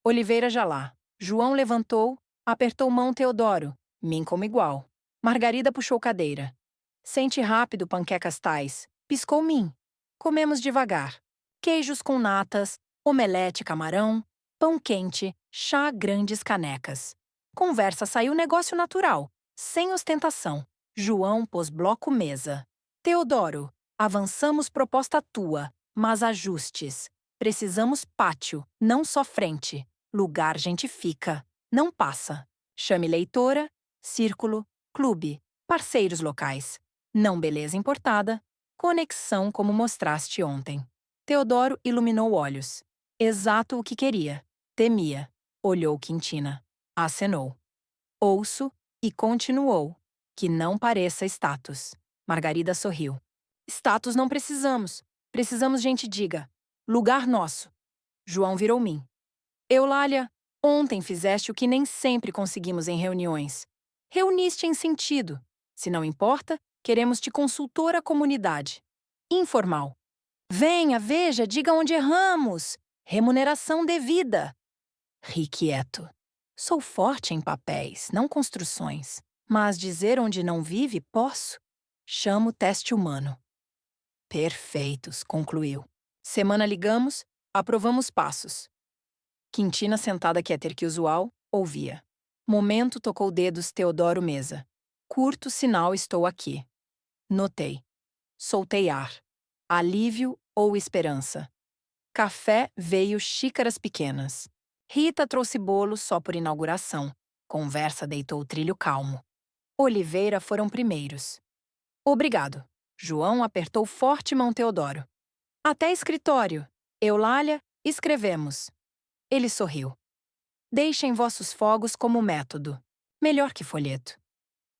Oliveira já lá. João levantou, apertou mão Teodoro. Mim como igual. Margarida puxou cadeira. Sente rápido, panquecas tais. Piscou mim. Comemos devagar. Queijos com natas, omelete camarão, pão quente, chá grandes canecas. Conversa saiu negócio natural, sem ostentação. João pôs bloco mesa. Teodoro, avançamos proposta tua, mas ajustes. Precisamos pátio, não só frente. Lugar gente fica, não passa. Chame leitora, círculo, clube, parceiros locais. Não beleza importada, conexão como mostraste ontem. Teodoro iluminou olhos. Exato o que queria. Temia. Olhou Quintina. Acenou. Ouço e continuou. Que não pareça status. Margarida sorriu. Status não precisamos. Precisamos gente diga. Lugar nosso. João virou mim. Eulália, ontem fizeste o que nem sempre conseguimos em reuniões. Reuniste em sentido. Se não importa, queremos te consultor à comunidade. Informal. Venha, veja, diga onde erramos. Remuneração devida. Ri quieto. Sou forte em papéis, não construções. Mas dizer onde não vive, posso. Chamo teste humano. Perfeitos, concluiu. Semana ligamos, aprovamos passos. Quintina, sentada quieter que usual, ouvia. Momento tocou dedos Teodoro Mesa. Curto sinal estou aqui. Notei. Soltei ar. Alívio ou esperança. Café veio xícaras pequenas. Rita trouxe bolo só por inauguração. Conversa deitou o trilho calmo. Oliveira foram primeiros. Obrigado. João apertou forte mão Teodoro. Até escritório. Eulália, escrevemos. Ele sorriu. Deixem vossos fogos como método. Melhor que folheto.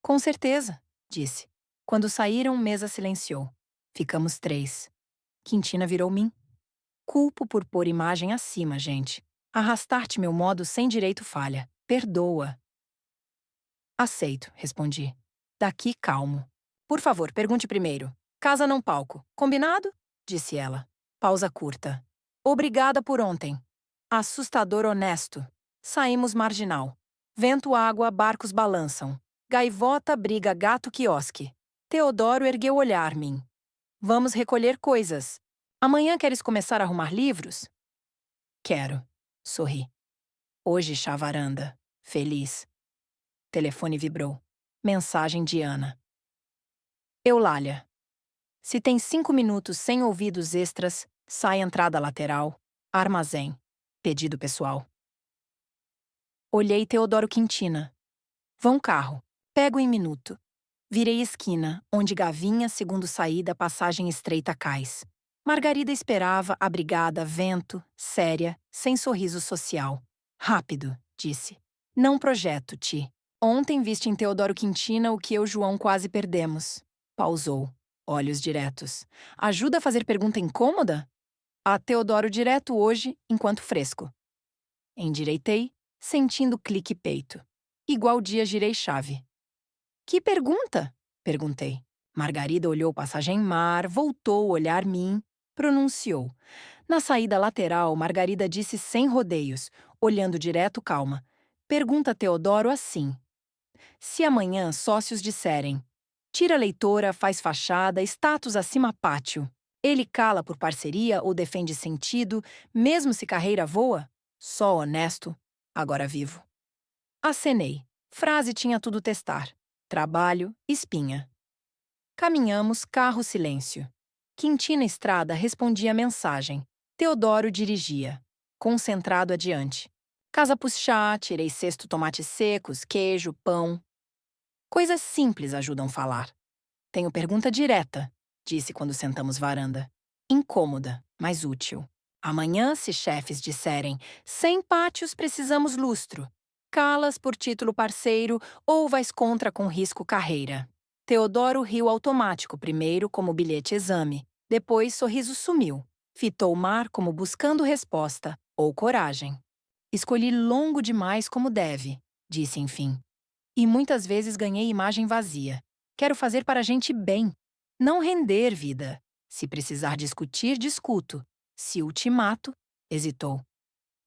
Com certeza, disse. Quando saíram, Mesa silenciou. Ficamos 3. Quintina virou mim. Culpo por pôr imagem acima, gente. Arrastar-te meu modo sem direito falha. Perdoa. Aceito, respondi. Daqui calmo. Por favor, pergunte primeiro. Casa não palco. Combinado? Disse ela. Pausa curta. Obrigada por ontem. Assustador honesto. Saímos marginal. Vento água, barcos balançam. Gaivota briga gato quiosque. Teodoro ergueu olhar mim. Vamos recolher coisas. Amanhã queres começar a arrumar livros? Quero. Sorri. Hoje chá varanda. Feliz. Telefone vibrou. Mensagem de Ana. Eulália. Se tem 5 minutos sem ouvidos extras, sai entrada lateral. Armazém. Pedido pessoal. Olhei Teodoro Quintina. Vão carro. Pego em minuto. Virei esquina, onde Gavinha, segundo saída, passagem estreita cais. Margarida esperava, abrigada, vento, séria, sem sorriso social. Rápido, disse. Não projeto, Ti. Ontem viste em Teodoro Quintina o que eu e João quase perdemos. Pausou. Olhos diretos. Ajuda a fazer pergunta incômoda? A Teodoro direto hoje, enquanto fresco. Endireitei, sentindo clique peito. Igual dia girei chave. Que pergunta? Perguntei. Margarida olhou passagem mar, voltou olhar mim, pronunciou. Na saída lateral, Margarida disse sem rodeios, olhando direto calma. Pergunta a Teodoro assim. Se amanhã sócios disserem tira leitora, faz fachada, status acima pátio, ele cala por parceria ou defende sentido, mesmo se carreira voa? Só honesto, agora vivo. Acenei. Frase tinha tudo testar. Trabalho, espinha. Caminhamos, carro silêncio. Quintina Estrada respondia a mensagem. Teodoro dirigia. Concentrado adiante. Casa puxá, tirei cesto tomates secos, queijo, pão. Coisas simples ajudam falar. Tenho pergunta direta, disse quando sentamos varanda. Incômoda, mas útil. Amanhã, se chefes disserem, sem pátios precisamos lustro. Calas por título parceiro ou vais contra com risco carreira. Teodoro riu automático primeiro como bilhete exame. Depois sorriso sumiu. Fitou o mar como buscando resposta ou coragem. Escolhi longo demais como deve, disse enfim. E muitas vezes ganhei imagem vazia. Quero fazer para a gente bem. Não render, vida. Se precisar discutir, discuto. Se ultimato, hesitou.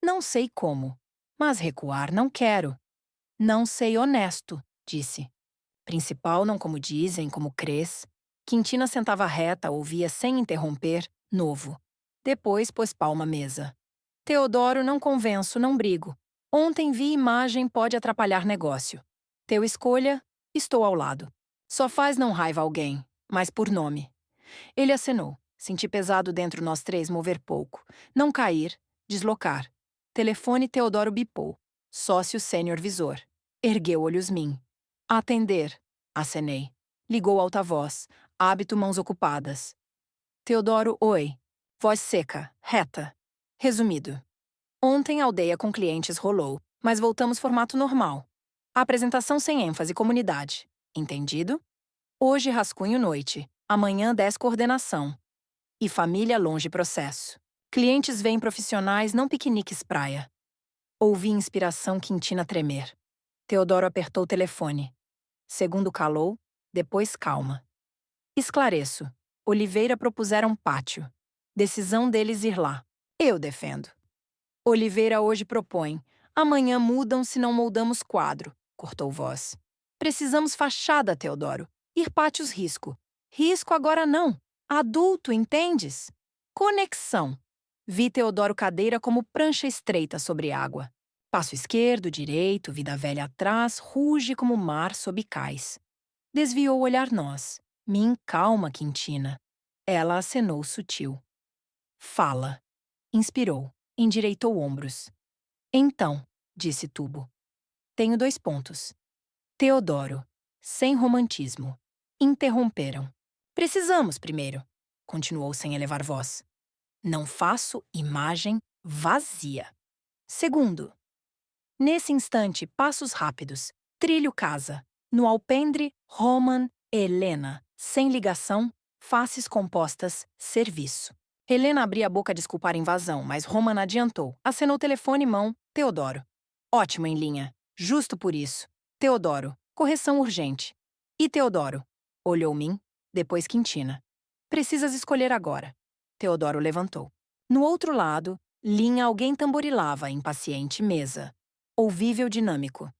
Não sei como, mas recuar não quero. Não sei honesto, disse. Principal não como dizem, como crês. Quintina sentava reta, ouvia sem interromper, novo. Depois pôs palma à mesa. Teodoro, não convenço, não brigo. Ontem vi imagem pode atrapalhar negócio. Teu escolha, estou ao lado. Só faz não raiva alguém, mas por nome. Ele acenou. Senti pesado dentro nós 3 mover pouco. Não cair, deslocar. Telefone Teodoro bipou. Sócio sênior visor. Ergueu olhos mim. Atender, acenei. Ligou alta voz. Hábito mãos ocupadas. Teodoro, oi. Voz seca, reta. Resumido. Ontem a aldeia com clientes rolou. Mas voltamos formato normal. Apresentação sem ênfase comunidade. Entendido? Hoje rascunho noite. Amanhã 10 coordenação. E família longe processo. Clientes veem profissionais, não piqueniques praia. Ouvi inspiração Quintina tremer. Teodoro apertou o telefone. Segundo calou, depois calma. Esclareço. Oliveira propuseram pátio. Decisão deles ir lá. Eu defendo. Oliveira hoje propõe. Amanhã mudam se não moldamos quadro, cortou voz. Precisamos fachada, Teodoro. Ir pátios risco. Risco agora não. Adulto, entendes? Conexão. Vi Teodoro cadeira como prancha estreita sobre água. Passo esquerdo, direito, vida velha atrás, ruge como mar sob cais. Desviou o olhar nós. Me encalma, Quintina. Ela acenou sutil. Fala. Inspirou. Endireitou ombros. Então, disse Tubo. Tenho 2 pontos. Teodoro. Sem romantismo. Interromperam. Precisamos primeiro. Continuou sem elevar voz. Não faço imagem vazia. Segundo. Nesse instante, passos rápidos. Trilho casa. No alpendre, Roman, Helena. Sem ligação, faces compostas, serviço. Helena abria a boca a desculpar a invasão, mas Roman adiantou. Acenou telefone e mão. Teodoro. Ótimo em linha. Justo por isso. Teodoro. Correção urgente. E Teodoro. Olhou mim, depois Quintina. Precisas escolher agora. Teodoro levantou. No outro lado, linha alguém tamborilava, impaciente, mesa. Ouvível dinâmico.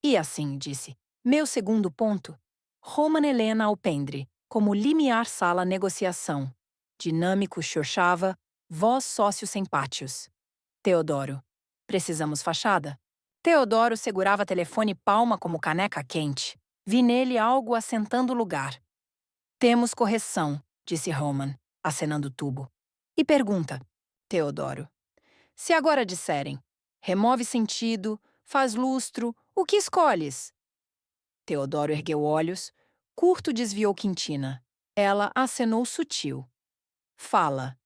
E assim, disse. Meu segundo ponto. Roman Helena alpendre, como limiar sala negociação. Dinâmico chorchava, voz sócio sem pátios. Teodoro. Precisamos fachada? Teodoro segurava telefone palma como caneca quente. Vi nele algo assentando o lugar. Temos correção, disse Roman, acenando o tubo. E pergunta, Teodoro. Se agora disserem, remove sentido, faz lustro, o que escolhes? Teodoro ergueu olhos, curto desviou Quintina. Ela acenou sutil. Fala.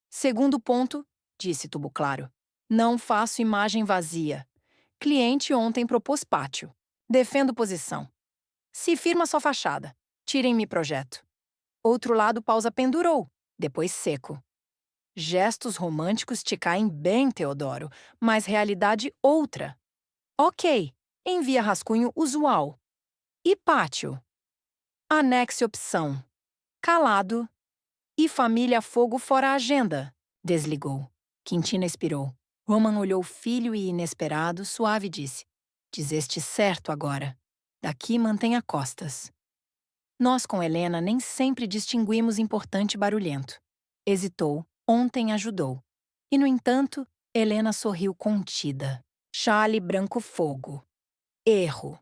Segundo ponto, disse Tubo Claro. Não faço imagem vazia. Cliente ontem propôs pátio. Defendo posição. Se firma só fachada. Tirem-me projeto. Outro lado pausa pendurou, depois seco. Gestos românticos te caem bem, Teodoro, mas realidade outra. Ok, envia rascunho usual. E pátio? Anexe opção. Calado. E família fogo fora a agenda. Desligou. Quintina expirou. Roman olhou o filho e, inesperado, suave disse. Dizeste certo agora. Daqui mantenha costas. Nós com Helena nem sempre distinguimos importante e barulhento. Hesitou, ontem ajudou. E, no entanto, Helena sorriu contida. Chale branco fogo. Erro.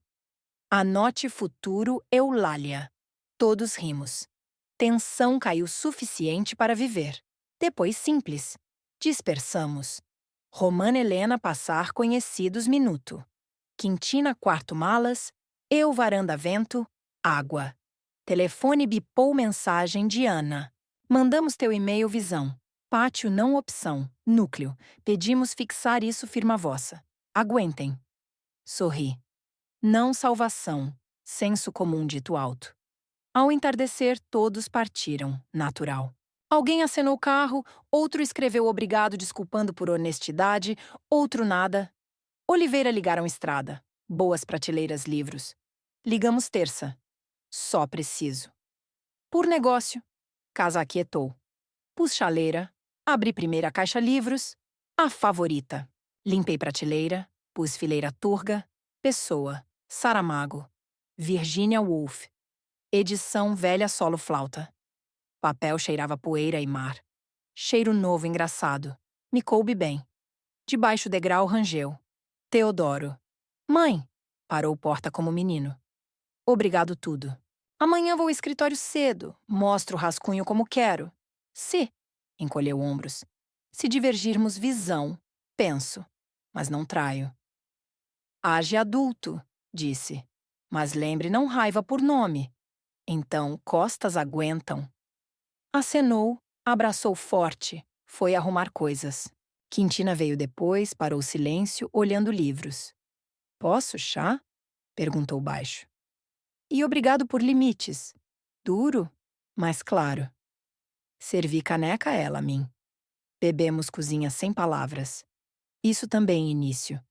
Anote futuro Eulália. Todos rimos. Tensão caiu suficiente para viver. Depois simples. Dispersamos. Romana Helena passar conhecidos minuto. Quintina quarto malas. Eu varanda vento. Água. Telefone bipou mensagem de Ana. Mandamos teu e-mail visão. Pátio não opção. Núcleo. Pedimos fixar isso firma vossa. Aguentem. Sorri. Não salvação. Senso comum dito alto. Ao entardecer, todos partiram, natural. Alguém acenou o carro, outro escreveu obrigado desculpando por honestidade, outro nada. Oliveira ligaram estrada. Boas prateleiras livros. Ligamos terça. Só preciso. Por negócio. Casa aquietou. Pus chaleira. Abri primeira caixa livros. A favorita. Limpei prateleira. Pus fileira turga. Pessoa. Saramago. Virginia Woolf. Edição velha solo flauta. Papel cheirava poeira e mar. Cheiro novo engraçado. Me coube bem. Debaixo degrau rangeu. Teodoro. Mãe! Parou porta como menino. Obrigado tudo. Amanhã vou ao escritório cedo. Mostro o rascunho como quero. Se, encolheu ombros. Se divergirmos visão, penso. Mas não traio. Age adulto, disse. Mas lembre não raiva por nome. Então, costas aguentam. Acenou, abraçou forte, foi arrumar coisas. Quintina veio depois, parou o silêncio, olhando livros. Posso, chá? Perguntou baixo. E obrigado por limites. Duro, mas claro. Servi caneca a ela, a mim. Bebemos cozinha sem palavras. Isso também início.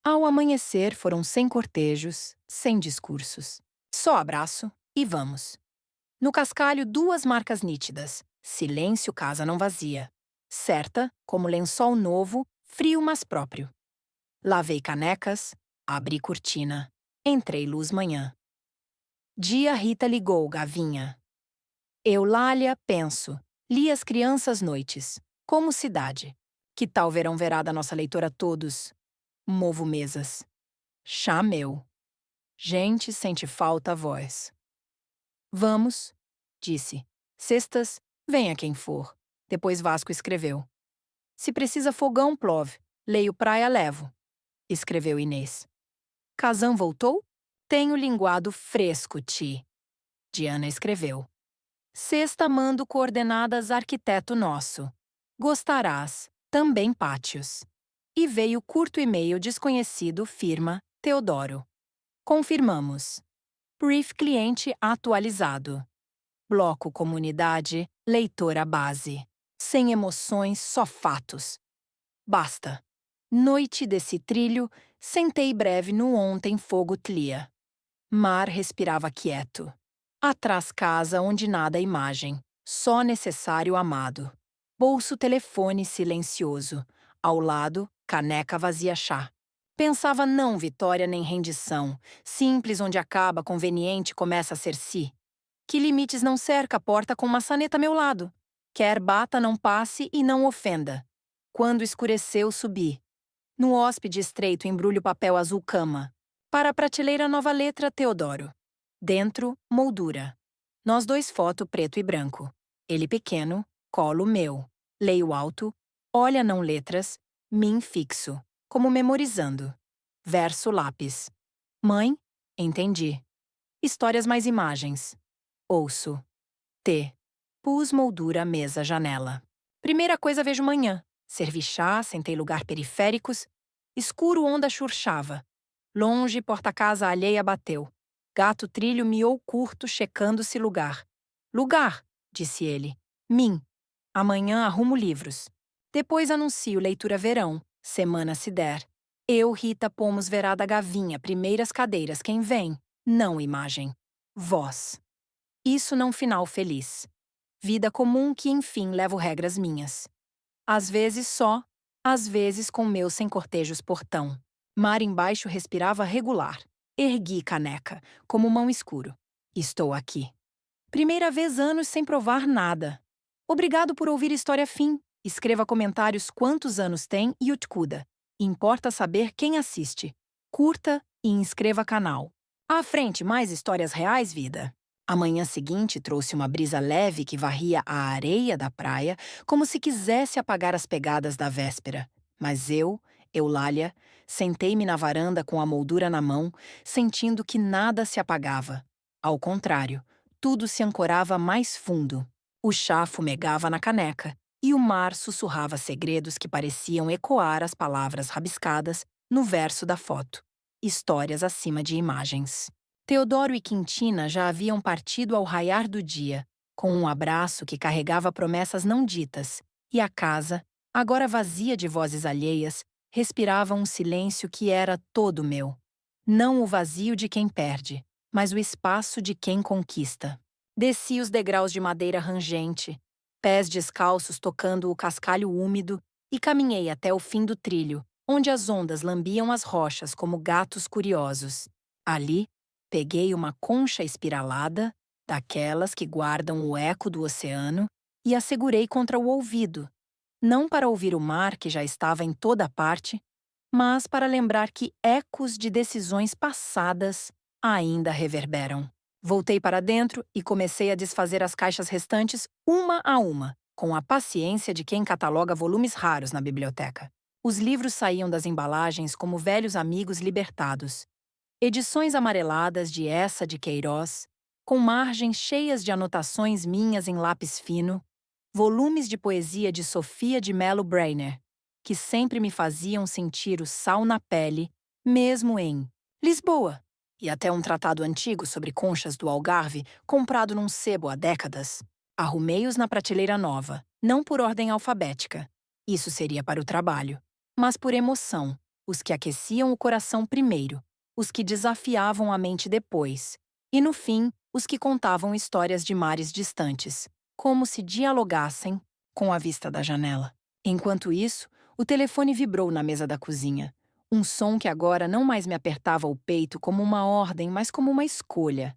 Ao amanhecer foram sem cortejos, sem discursos. Só abraço e vamos. No cascalho, duas marcas nítidas. Silêncio, casa não vazia. Certa, como lençol novo, frio mas próprio. Lavei canecas, abri cortina. Entrei luz manhã. Dia Rita ligou, Gavinha. Eulália, penso. Li as crianças noites. Como cidade. Que tal verão da nossa leitora todos? Movo mesas. Chá meu. Gente sente falta a voz. Vamos, disse. Sextas, venha quem for. Depois Vasco escreveu. Se precisa fogão, plove. Leio praia, levo. Escreveu Inês. Kazan voltou? Tenho linguado fresco, Ti. Diana escreveu. Sexta mando coordenadas arquiteto nosso. Gostarás, também pátios. E veio curto e-mail desconhecido, firma, Teodoro. Confirmamos. Brief cliente atualizado. Bloco comunidade, leitora base. Sem emoções, só fatos. Basta. Noite desse trilho, sentei breve no ontem fogo tlia. Mar respirava quieto. Atrás casa onde nada é imagem, só necessário amado. Bolso telefone silencioso. Ao lado, caneca vazia chá. Pensava não vitória nem rendição. Simples onde acaba, conveniente começa a ser si. Que limites não cerca a porta com maçaneta a meu lado. Quer bata, não passe e não ofenda. Quando escureceu, subi. No hóspede estreito embrulho papel azul cama. Para a prateleira nova letra, Teodoro. Dentro, moldura. Nós dois foto preto e branco. Ele pequeno, colo meu. Leio alto, olha não letras, mim fixo, como memorizando. Verso lápis. Mãe, entendi. Histórias mais imagens. Ouço. T. Pus moldura mesa janela. Primeira coisa vejo manhã. Servi chá, sentei lugar periféricos. Escuro onda churchava. Longe porta-casa alheia bateu. Gato trilho miou curto checando-se lugar. Lugar, disse ele. Mim. Amanhã arrumo livros. Depois anuncio leitura verão. Semana se der. Eu, Rita, pomos verada gavinha, primeiras cadeiras, quem vem? Não imagem. Voz. Isso não final feliz. Vida comum que, enfim, levo regras minhas. Às vezes só, às vezes com meu sem cortejos portão. Mar embaixo respirava regular. Ergui caneca, como mão escuro. Estou aqui. Primeira vez anos sem provar nada. Obrigado por ouvir história fim. Escreva comentários quantos anos tem e utkuda. Importa saber quem assiste. Curta e inscreva canal. À frente, mais histórias reais, vida. A manhã seguinte trouxe uma brisa leve que varria a areia da praia como se quisesse apagar as pegadas da véspera. Mas eu, Eulália, sentei-me na varanda com a moldura na mão, sentindo que nada se apagava. Ao contrário, tudo se ancorava mais fundo. O chá fumegava na caneca e o mar sussurrava segredos que pareciam ecoar as palavras rabiscadas no verso da foto. Histórias acima de imagens. Teodoro e Quintina já haviam partido ao raiar do dia, com um abraço que carregava promessas não ditas, e a casa, agora vazia de vozes alheias, respirava um silêncio que era todo meu. Não o vazio de quem perde, mas o espaço de quem conquista. Desci os degraus de madeira rangente, pés descalços tocando o cascalho úmido, e caminhei até o fim do trilho, onde as ondas lambiam as rochas como gatos curiosos. Ali, peguei uma concha espiralada, daquelas que guardam o eco do oceano, e a segurei contra o ouvido, não para ouvir o mar que já estava em toda parte, mas para lembrar que ecos de decisões passadas ainda reverberam. Voltei para dentro e comecei a desfazer as caixas restantes uma a uma, com a paciência de quem cataloga volumes raros na biblioteca. Os livros saíam das embalagens como velhos amigos libertados. Edições amareladas de Essa de Queiroz, com margens cheias de anotações minhas em lápis fino, volumes de poesia de Sofia de Mello Breiner, que sempre me faziam sentir o sal na pele, mesmo em Lisboa. E até um tratado antigo sobre conchas do Algarve, comprado num sebo há décadas. Arrumei-os na prateleira nova, não por ordem alfabética. Isso seria para o trabalho, mas por emoção, os que aqueciam o coração primeiro, os que desafiavam a mente depois, e no fim, os que contavam histórias de mares distantes, como se dialogassem com a vista da janela. Enquanto isso, o telefone vibrou na mesa da cozinha. Um som que agora não mais me apertava o peito como uma ordem, mas como uma escolha.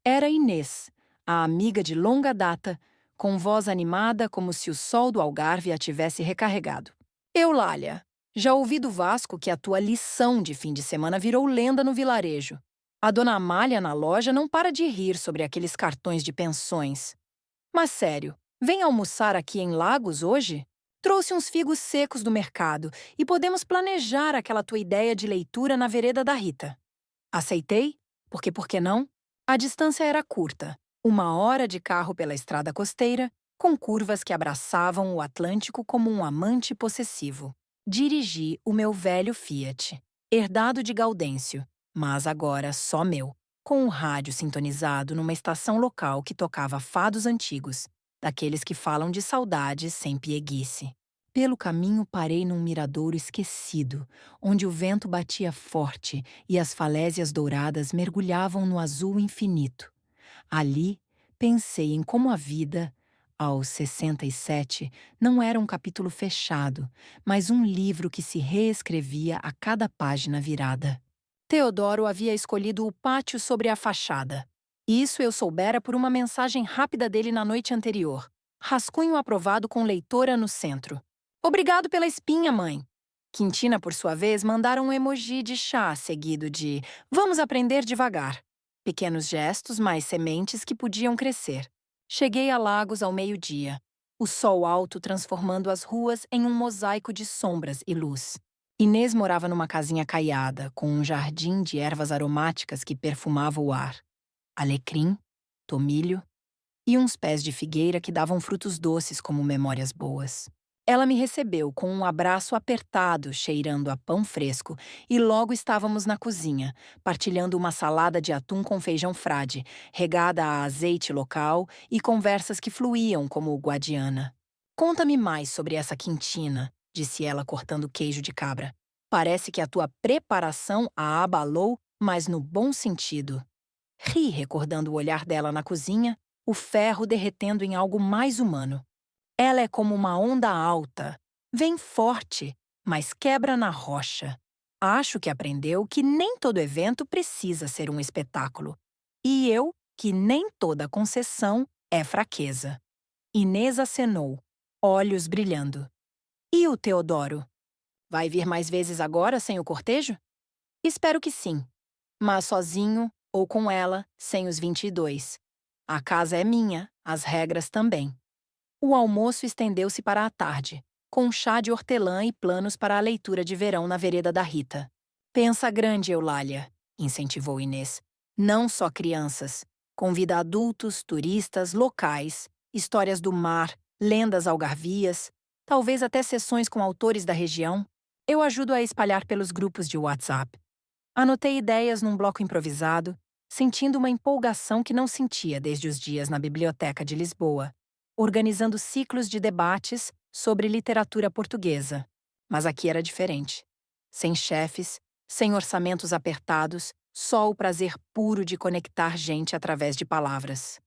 Era Inês, a amiga de longa data, com voz animada como se o sol do Algarve a tivesse recarregado. Eulália, já ouvi do Vasco que a tua lição de fim de semana virou lenda no vilarejo. A dona Amália na loja não para de rir sobre aqueles cartões de pensões. Mas sério, vem almoçar aqui em Lagos hoje? Trouxe uns figos secos do mercado e podemos planejar aquela tua ideia de leitura na vereda da Rita. Aceitei, porque por que não? A distância era curta, 1 hora de carro pela estrada costeira, com curvas que abraçavam o Atlântico como um amante possessivo. Dirigi o meu velho Fiat, herdado de Gaudêncio, mas agora só meu, com o rádio sintonizado numa estação local que tocava fados antigos, daqueles que falam de saudade sem pieguice. Pelo caminho parei num miradouro esquecido, onde o vento batia forte e as falésias douradas mergulhavam no azul infinito. Ali, pensei em como a vida, aos 67, não era um capítulo fechado, mas um livro que se reescrevia a cada página virada. Teodoro havia escolhido o pátio sobre a fachada. Isso eu soubera por uma mensagem rápida dele na noite anterior. Rascunho aprovado com leitora no centro. Obrigado pela espinha, mãe. Quintina, por sua vez, mandara um emoji de chá seguido de vamos aprender devagar. Pequenos gestos, mais sementes que podiam crescer. Cheguei a Lagos ao meio-dia. O sol alto transformando as ruas em um mosaico de sombras e luz. Inês morava numa casinha caiada, com um jardim de ervas aromáticas que perfumava o ar. Alecrim, tomilho e uns pés de figueira que davam frutos doces como memórias boas. Ela me recebeu com um abraço apertado, cheirando a pão fresco, e logo estávamos na cozinha, partilhando uma salada de atum com feijão frade, regada a azeite local e conversas que fluíam como guadiana. Conta-me mais sobre essa quintina, disse ela cortando queijo de cabra. Parece que a tua preparação a abalou, mas no bom sentido. Ri recordando o olhar dela na cozinha, o ferro derretendo em algo mais humano. Ela é como uma onda alta. Vem forte, mas quebra na rocha. Acho que aprendeu que nem todo evento precisa ser um espetáculo. E eu, que nem toda concessão é fraqueza. Inês acenou, olhos brilhando. E o Teodoro? Vai vir mais vezes agora sem o cortejo? Espero que sim. Mas sozinho ou com ela, sem os 22. A casa é minha, as regras também. O almoço estendeu-se para a tarde, com chá de hortelã e planos para a leitura de verão na vereda da Rita. Pensa grande, Eulália, incentivou Inês. Não só crianças. Convida adultos, turistas, locais, histórias do mar, lendas algarvias, talvez até sessões com autores da região. Eu ajudo a espalhar pelos grupos de WhatsApp. Anotei ideias num bloco improvisado, sentindo uma empolgação que não sentia desde os dias na Biblioteca de Lisboa, organizando ciclos de debates sobre literatura portuguesa. Mas aqui era diferente. Sem chefes, sem orçamentos apertados, só o prazer puro de conectar gente através de palavras.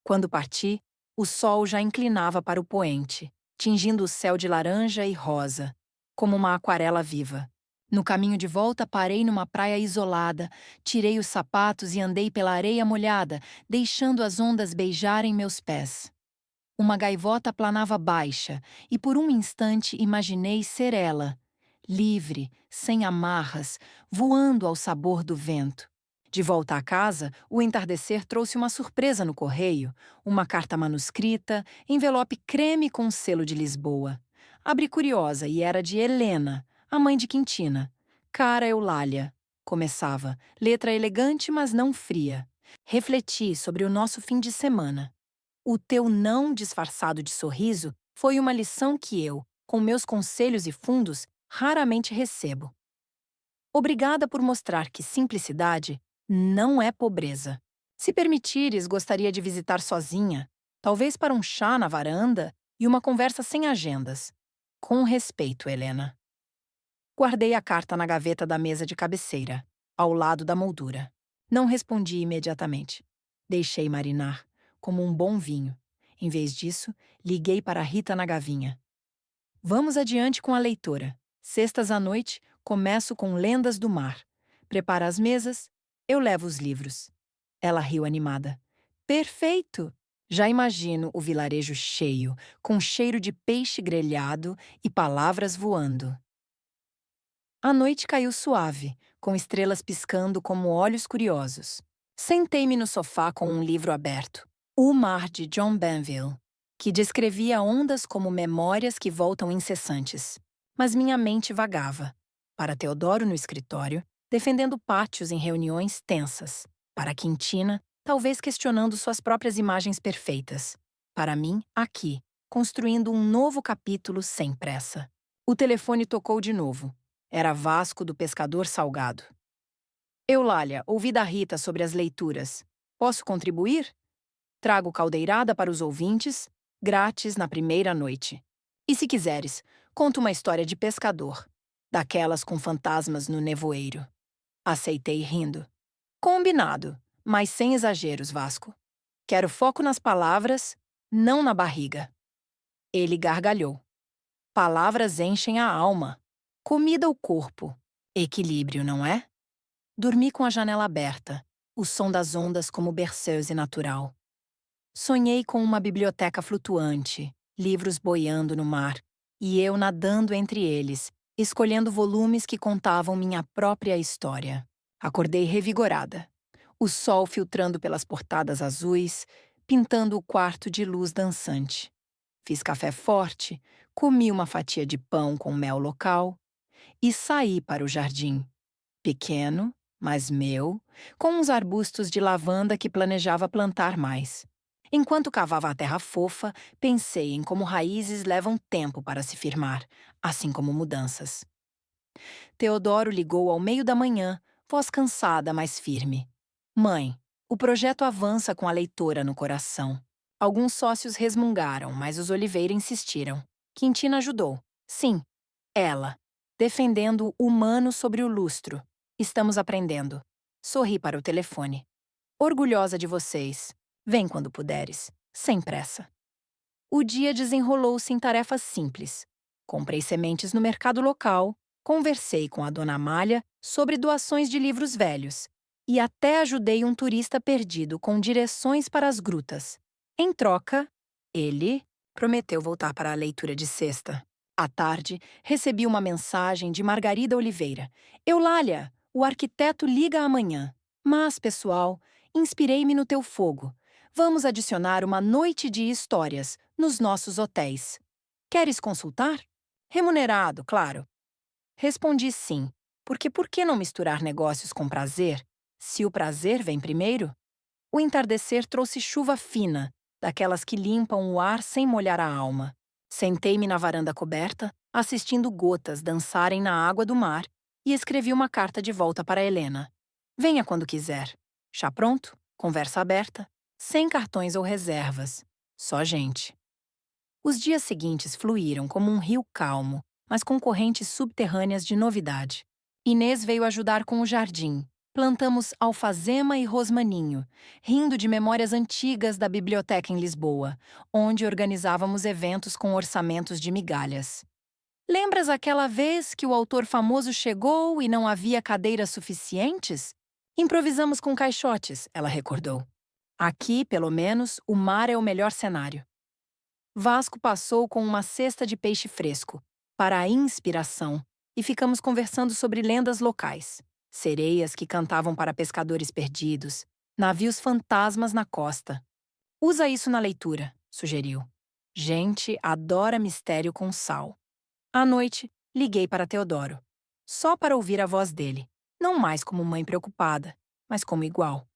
Quando parti, o sol já inclinava para o poente, tingindo o céu de laranja e rosa, como uma aquarela viva. No caminho de volta, parei numa praia isolada, tirei os sapatos e andei pela areia molhada, deixando as ondas beijarem meus pés. Uma gaivota planava baixa, e por um instante imaginei ser ela, livre, sem amarras, voando ao sabor do vento. De volta à casa, o entardecer trouxe uma surpresa no correio, uma carta manuscrita, envelope creme com selo de Lisboa. Abri curiosa e era de Helena, a mãe de Quintina. Cara Eulália, começava, letra elegante, mas não fria. Refleti sobre o nosso fim de semana. O teu não disfarçado de sorriso foi uma lição que eu, Com meus conselhos e fundos, raramente recebo. Obrigada por mostrar que simplicidade não é pobreza. Se permitires, gostaria de visitar sozinha, talvez para um chá na varanda e uma conversa sem agendas. Com respeito, Helena. Guardei a carta na gaveta da mesa de cabeceira, ao lado da moldura. Não respondi imediatamente. Deixei marinar, como um bom vinho. Em vez disso, liguei para Rita na gavinha. Vamos adiante com a leitura. Sextas à noite, começo com Lendas do Mar. Prepara as mesas, eu levo os livros. Ela riu animada. Perfeito! Já imagino o vilarejo cheio, com cheiro de peixe grelhado e palavras voando. A noite caiu suave, com estrelas piscando como olhos curiosos. Sentei-me no sofá com um livro aberto, O Mar de John Banville, que descrevia ondas como memórias que voltam incessantes. Mas minha mente vagava. Para Teodoro no escritório, defendendo pátios em reuniões tensas. Para Quintina, talvez questionando suas próprias imagens perfeitas. Para mim, aqui, construindo um novo capítulo sem pressa. O telefone tocou de novo. Era Vasco do Pescador Salgado. Eulália, ouvi da Rita sobre as leituras. Posso contribuir? Trago caldeirada para os ouvintes, grátis na primeira noite. E se quiseres, conto uma história de pescador, daquelas com fantasmas no nevoeiro. Aceitei rindo. Combinado, mas sem exageros, Vasco. Quero foco nas palavras, não na barriga. Ele gargalhou. Palavras enchem a alma. Comida o corpo. Equilíbrio, não é? Dormi com a janela aberta, o som das ondas como berceuse natural. Sonhei com uma biblioteca flutuante, livros boiando no mar, e eu nadando entre eles, escolhendo volumes que contavam minha própria história. Acordei revigorada, o sol filtrando pelas portadas azuis, pintando o quarto de luz dançante. Fiz café forte, comi uma fatia de pão com mel local e saí para o jardim. Pequeno, mas meu, com uns arbustos de lavanda que planejava plantar mais. Enquanto cavava a terra fofa, pensei em como raízes levam tempo para se firmar, assim como mudanças. Teodoro ligou ao meio da manhã, voz cansada, mas firme. Mãe, o projeto avança com a leitora no coração. Alguns sócios resmungaram, mas os Oliveira insistiram. Quintina ajudou. Sim, ela. Defendendo o humano sobre o lustro. Estamos aprendendo. Sorri para o telefone. Orgulhosa de vocês. Vem quando puderes. Sem pressa. O dia desenrolou-se em tarefas simples. Comprei sementes no mercado local, conversei com a dona Amália sobre doações de livros velhos e até ajudei um turista perdido com direções para as grutas. Em troca, ele prometeu voltar para a leitura de sexta. À tarde, recebi uma mensagem de Margarida Oliveira. Eulália, o arquiteto liga amanhã. Mas, pessoal, inspirei-me no teu fogo. Vamos adicionar uma noite de histórias nos nossos hotéis. Queres consultar? Remunerado, claro. Respondi sim, porque por que não misturar negócios com prazer, se o prazer vem primeiro? O entardecer trouxe chuva fina, daquelas que limpam o ar sem molhar a alma. Sentei-me na varanda coberta, assistindo gotas dançarem na água do mar, e escrevi uma carta de volta para Helena. Venha quando quiser. Chá pronto? Conversa aberta? Sem cartões ou reservas. Só gente. Os dias seguintes fluíram como um rio calmo, mas com correntes subterrâneas de novidade. Inês veio ajudar com o jardim. Plantamos alfazema e rosmaninho, rindo de memórias antigas da biblioteca em Lisboa, onde organizávamos eventos com orçamentos de migalhas. Lembras aquela vez que o autor famoso chegou e não havia cadeiras suficientes? Improvisamos com caixotes, ela recordou. Aqui, pelo menos, o mar é o melhor cenário. Vasco passou com uma cesta de peixe fresco, para a inspiração, e ficamos conversando sobre lendas locais. Sereias que cantavam para pescadores perdidos, navios fantasmas na costa. Usa isso na leitura, sugeriu. Gente adora mistério com sal. À noite, liguei para Teodoro. Só para ouvir a voz dele. Não mais como mãe preocupada, mas como igual.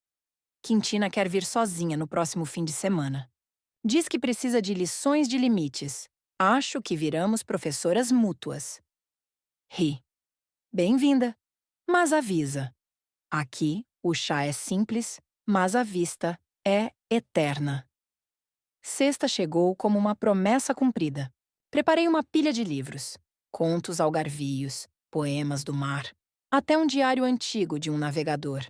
Quintina quer vir sozinha no próximo fim de semana. Diz que precisa de lições de limites. Acho que viramos professoras mútuas. Ri. Bem-vinda. Mas avisa. Aqui, o chá é simples, mas a vista é eterna. Sexta chegou como uma promessa cumprida. Preparei uma pilha de livros, contos algarvios, poemas do mar, até um diário antigo de um navegador.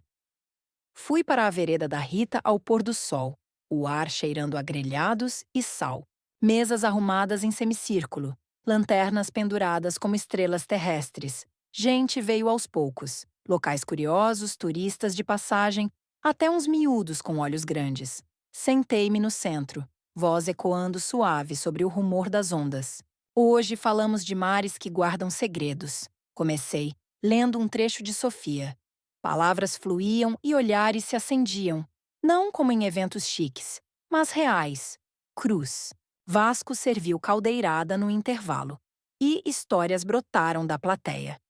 Fui para a vereda da Rita ao pôr do sol, o ar cheirando a grelhados e sal. Mesas arrumadas em semicírculo, lanternas penduradas como estrelas terrestres. Gente veio aos poucos, locais curiosos, turistas de passagem, até uns miúdos com olhos grandes. Sentei-me no centro, voz ecoando suave sobre o rumor das ondas. Hoje falamos de mares que guardam segredos. Comecei, lendo um trecho de Sofia. Palavras fluíam e olhares se acendiam, não como em eventos chiques, mas reais. Cruz. Vasco serviu caldeirada no intervalo. E histórias brotaram da plateia.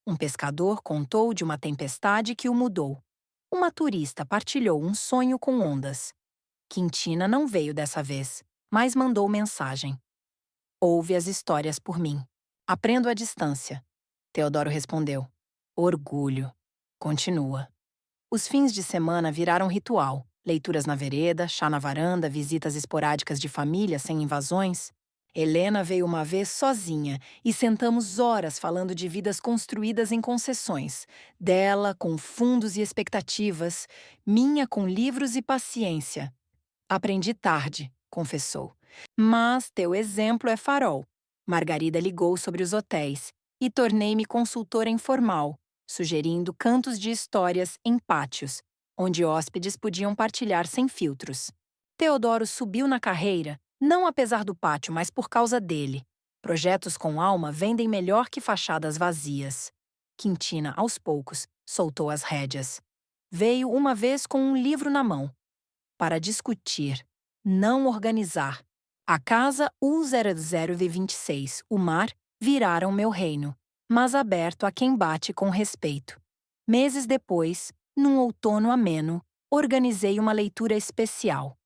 Um pescador contou de uma tempestade que o mudou. Uma turista partilhou um sonho com ondas. Quintina não veio dessa vez, mas mandou mensagem. Ouve as histórias por mim. Aprendo à distância. Teodoro respondeu. Orgulho. Continua. Os fins de semana viraram ritual. Leituras na vereda, chá na varanda, visitas esporádicas de família sem invasões. Helena veio uma vez sozinha e sentamos horas falando de vidas construídas em concessões. Dela com fundos e expectativas, minha com livros e paciência. Aprendi tarde, confessou. Mas teu exemplo é farol. Margarida ligou sobre os hotéis e tornei-me consultora informal, sugerindo cantos de histórias em pátios, onde hóspedes podiam partilhar sem filtros. Teodoro subiu na carreira, não apesar do pátio, mas por causa dele. Projetos com alma vendem melhor que fachadas vazias. Quintina, aos poucos, soltou as rédeas. Veio uma vez com um livro na mão. Para discutir, não organizar. A casa U00V26, o mar, viraram meu reino, mas aberto a quem bate com respeito. Meses depois, num outono ameno, organizei uma leitura especial.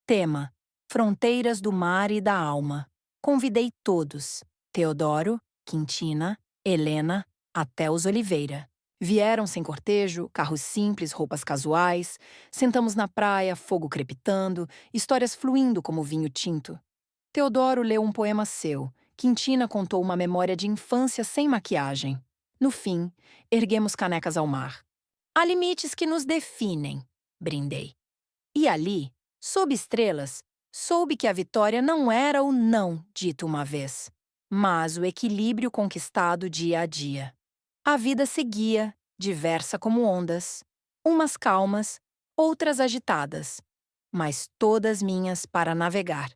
Tema: Fronteiras do Mar e da Alma. Convidei todos: Teodoro, Quintina, Helena, até os Oliveira. Vieram sem cortejo, carros simples, roupas casuais. Sentamos na praia, fogo crepitando, histórias fluindo como vinho tinto. Teodoro leu um poema seu. Quintina contou uma memória de infância sem maquiagem. No fim, erguemos canecas ao mar. Há limites que nos definem, brindei. E ali, sob estrelas, soube que a vitória não era o não dito uma vez, mas o equilíbrio conquistado dia a dia. A vida seguia, diversa como ondas, umas calmas, outras agitadas, mas todas minhas para navegar.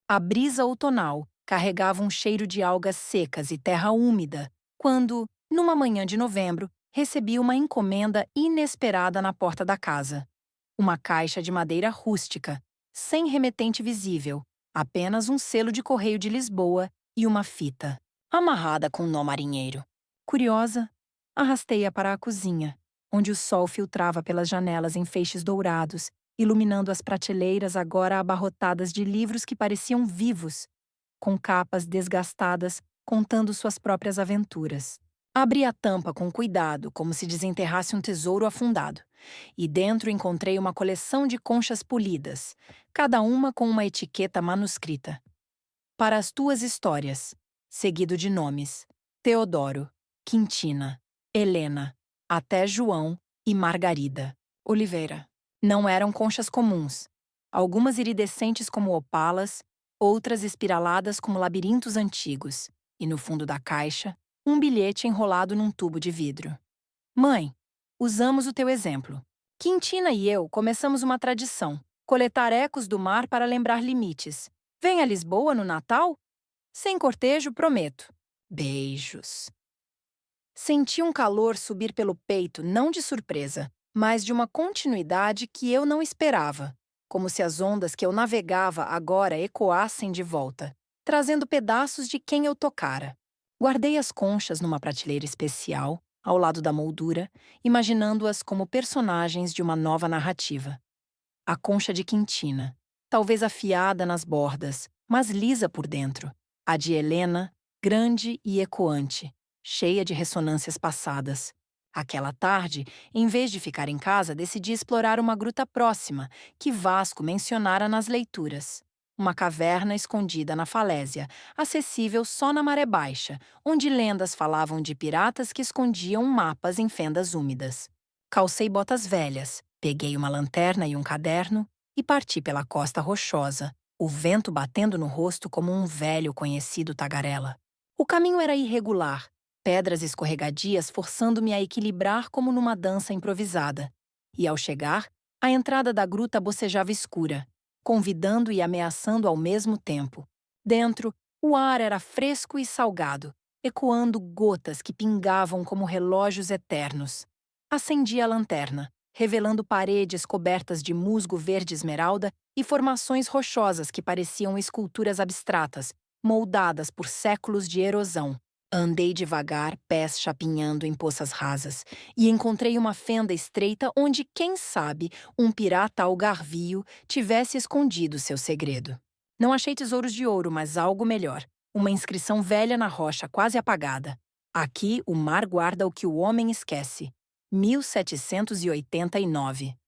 A brisa outonal carregava um cheiro de algas secas e terra úmida, quando, numa manhã de novembro, recebi uma encomenda inesperada na porta da casa. Uma caixa de madeira rústica, sem remetente visível, apenas um selo de correio de Lisboa e uma fita, amarrada com nó marinheiro. Curiosa, arrastei-a para a cozinha, onde o sol filtrava pelas janelas em feixes dourados, iluminando as prateleiras agora abarrotadas de livros que pareciam vivos, com capas desgastadas contando suas próprias aventuras. Abri a tampa com cuidado, como se desenterrasse um tesouro afundado, e dentro encontrei uma coleção de conchas polidas, cada uma com uma etiqueta manuscrita. Para as tuas histórias, seguido de nomes: Teodoro, Quintina, Helena, até João e Margarida. Oliveira. Não eram conchas comuns. Algumas iridescentes como opalas, outras espiraladas como labirintos antigos. E no fundo da caixa, um bilhete enrolado num tubo de vidro. Mãe, usamos o teu exemplo. Quintina e eu começamos uma tradição: coletar ecos do mar para lembrar limites. Vem a Lisboa no Natal? Sem cortejo, prometo. Beijos. Senti um calor subir pelo peito, não de surpresa, mas de uma continuidade que eu não esperava, como se as ondas que eu navegava agora ecoassem de volta, trazendo pedaços de quem eu tocara. Guardei as conchas numa prateleira especial, ao lado da moldura, imaginando-as como personagens de uma nova narrativa. A concha de Quintina, talvez afiada nas bordas, mas lisa por dentro. A de Helena, grande e ecoante, cheia de ressonâncias passadas. Aquela tarde, em vez de ficar em casa, decidi explorar uma gruta próxima, que Vasco mencionara nas leituras. Uma caverna escondida na falésia, acessível só na maré baixa, onde lendas falavam de piratas que escondiam mapas em fendas úmidas. Calcei botas velhas, peguei uma lanterna e um caderno e parti pela costa rochosa, o vento batendo no rosto como um velho conhecido tagarela. O caminho era irregular, pedras escorregadias forçando-me a equilibrar como numa dança improvisada. E ao chegar, a entrada da gruta bocejava escura, convidando e ameaçando ao mesmo tempo. Dentro, o ar era fresco e salgado, ecoando gotas que pingavam como relógios eternos. Acendi a lanterna, revelando paredes cobertas de musgo verde esmeralda e formações rochosas que pareciam esculturas abstratas, moldadas por séculos de erosão. Andei devagar, pés chapinhando em poças rasas, e encontrei uma fenda estreita onde, quem sabe, um pirata algarvio tivesse escondido seu segredo. Não achei tesouros de ouro, mas algo melhor. Uma inscrição velha na rocha quase apagada. Aqui o mar guarda o que o homem esquece. 1789.